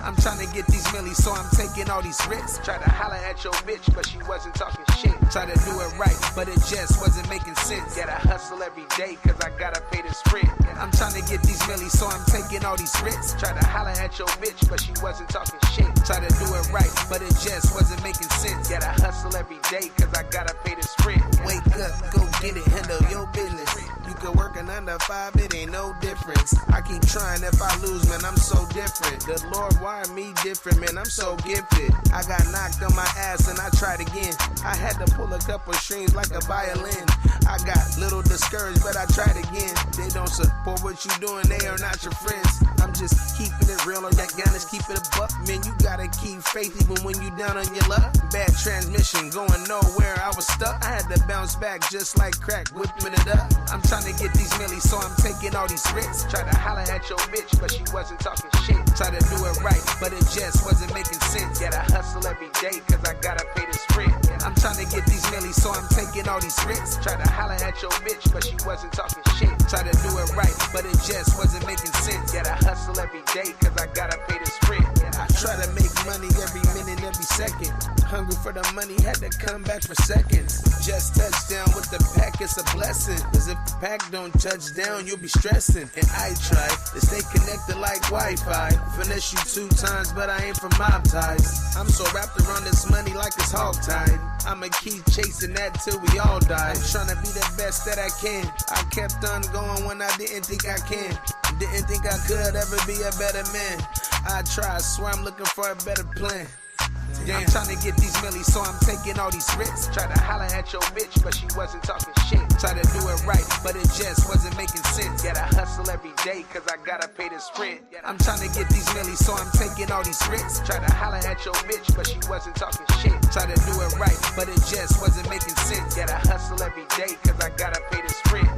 I'm trying to get these millies, so I'm taking all these risks. Try to holler at your bitch, but she wasn't talking shit. Try to do it right, but it just wasn't making sense. Gotta hustle every day, cause I gotta pay the sprint. I'm trying to get these millies, so I'm taking all these risks. Try to holler at your bitch, but she wasn't talking shit. Try to do it right, but it just wasn't making sense. Gotta hustle every day, cause I gotta pay the sprint. Wake up, go get it, handle your business. You can work a 9 to 5, it ain't no difference. I keep trying, if I lose, man, I'm so different. The Lord wired me different, man, I'm so gifted. I got knocked on my ass and I tried again. I had to pull a couple strings like a violin. I got little discouraged, but I tried again. They don't support what you doing, they are not your friends. I'm just keeping it real, on that honest, keep it a buck. Man, you gotta keep faith even when you down on your luck. Bad transmission, going nowhere, I was stuck. I had to bounce back just like crack, whipping it up. I'm trying to get these millies, so I'm taking all these risks. Try to holler at your bitch, but she wasn't talking shit. Try to do it right, but it just wasn't making sense. Gotta hustle every day, cause I gotta pay the sprint. I'm trying to get these millies, so I'm taking all these risks. Try to holler at your bitch, but she wasn't talking shit. Try to do it right, but it just wasn't making sense. Gotta hustle every day, cause I gotta pay the sprint. I try to make money every minute, every second. Hungry for the money, had to come back for seconds. Just touchdown with the pack, it's a blessing. Cause if the pack don't touch down, you'll be stressing. And I try to stay connected like Wi-Fi. Finesse you 2 times, but I ain't from mob ties. I'm so wrapped around this money like it's hog tide. I'ma keep chasing that till we all die. I'm tryna be the best that I can. I kept on going when I didn't think I can. Didn't think I could ever be a better man. I try, I swear I'm looking for a better plan. Damn. I'm trying to get these millies, so I'm taking all these risks. Try to holler at your bitch, but she wasn't talking shit. Try to do it right, but it just wasn't making sense. Gotta hustle every day, cause I gotta pay this rent. I'm trying to get these millies, so I'm taking all these risks. Try to holler at your bitch, but she wasn't talking shit. Try to do it right, but it just wasn't making sense. Gotta hustle every day, cause I gotta pay this rent.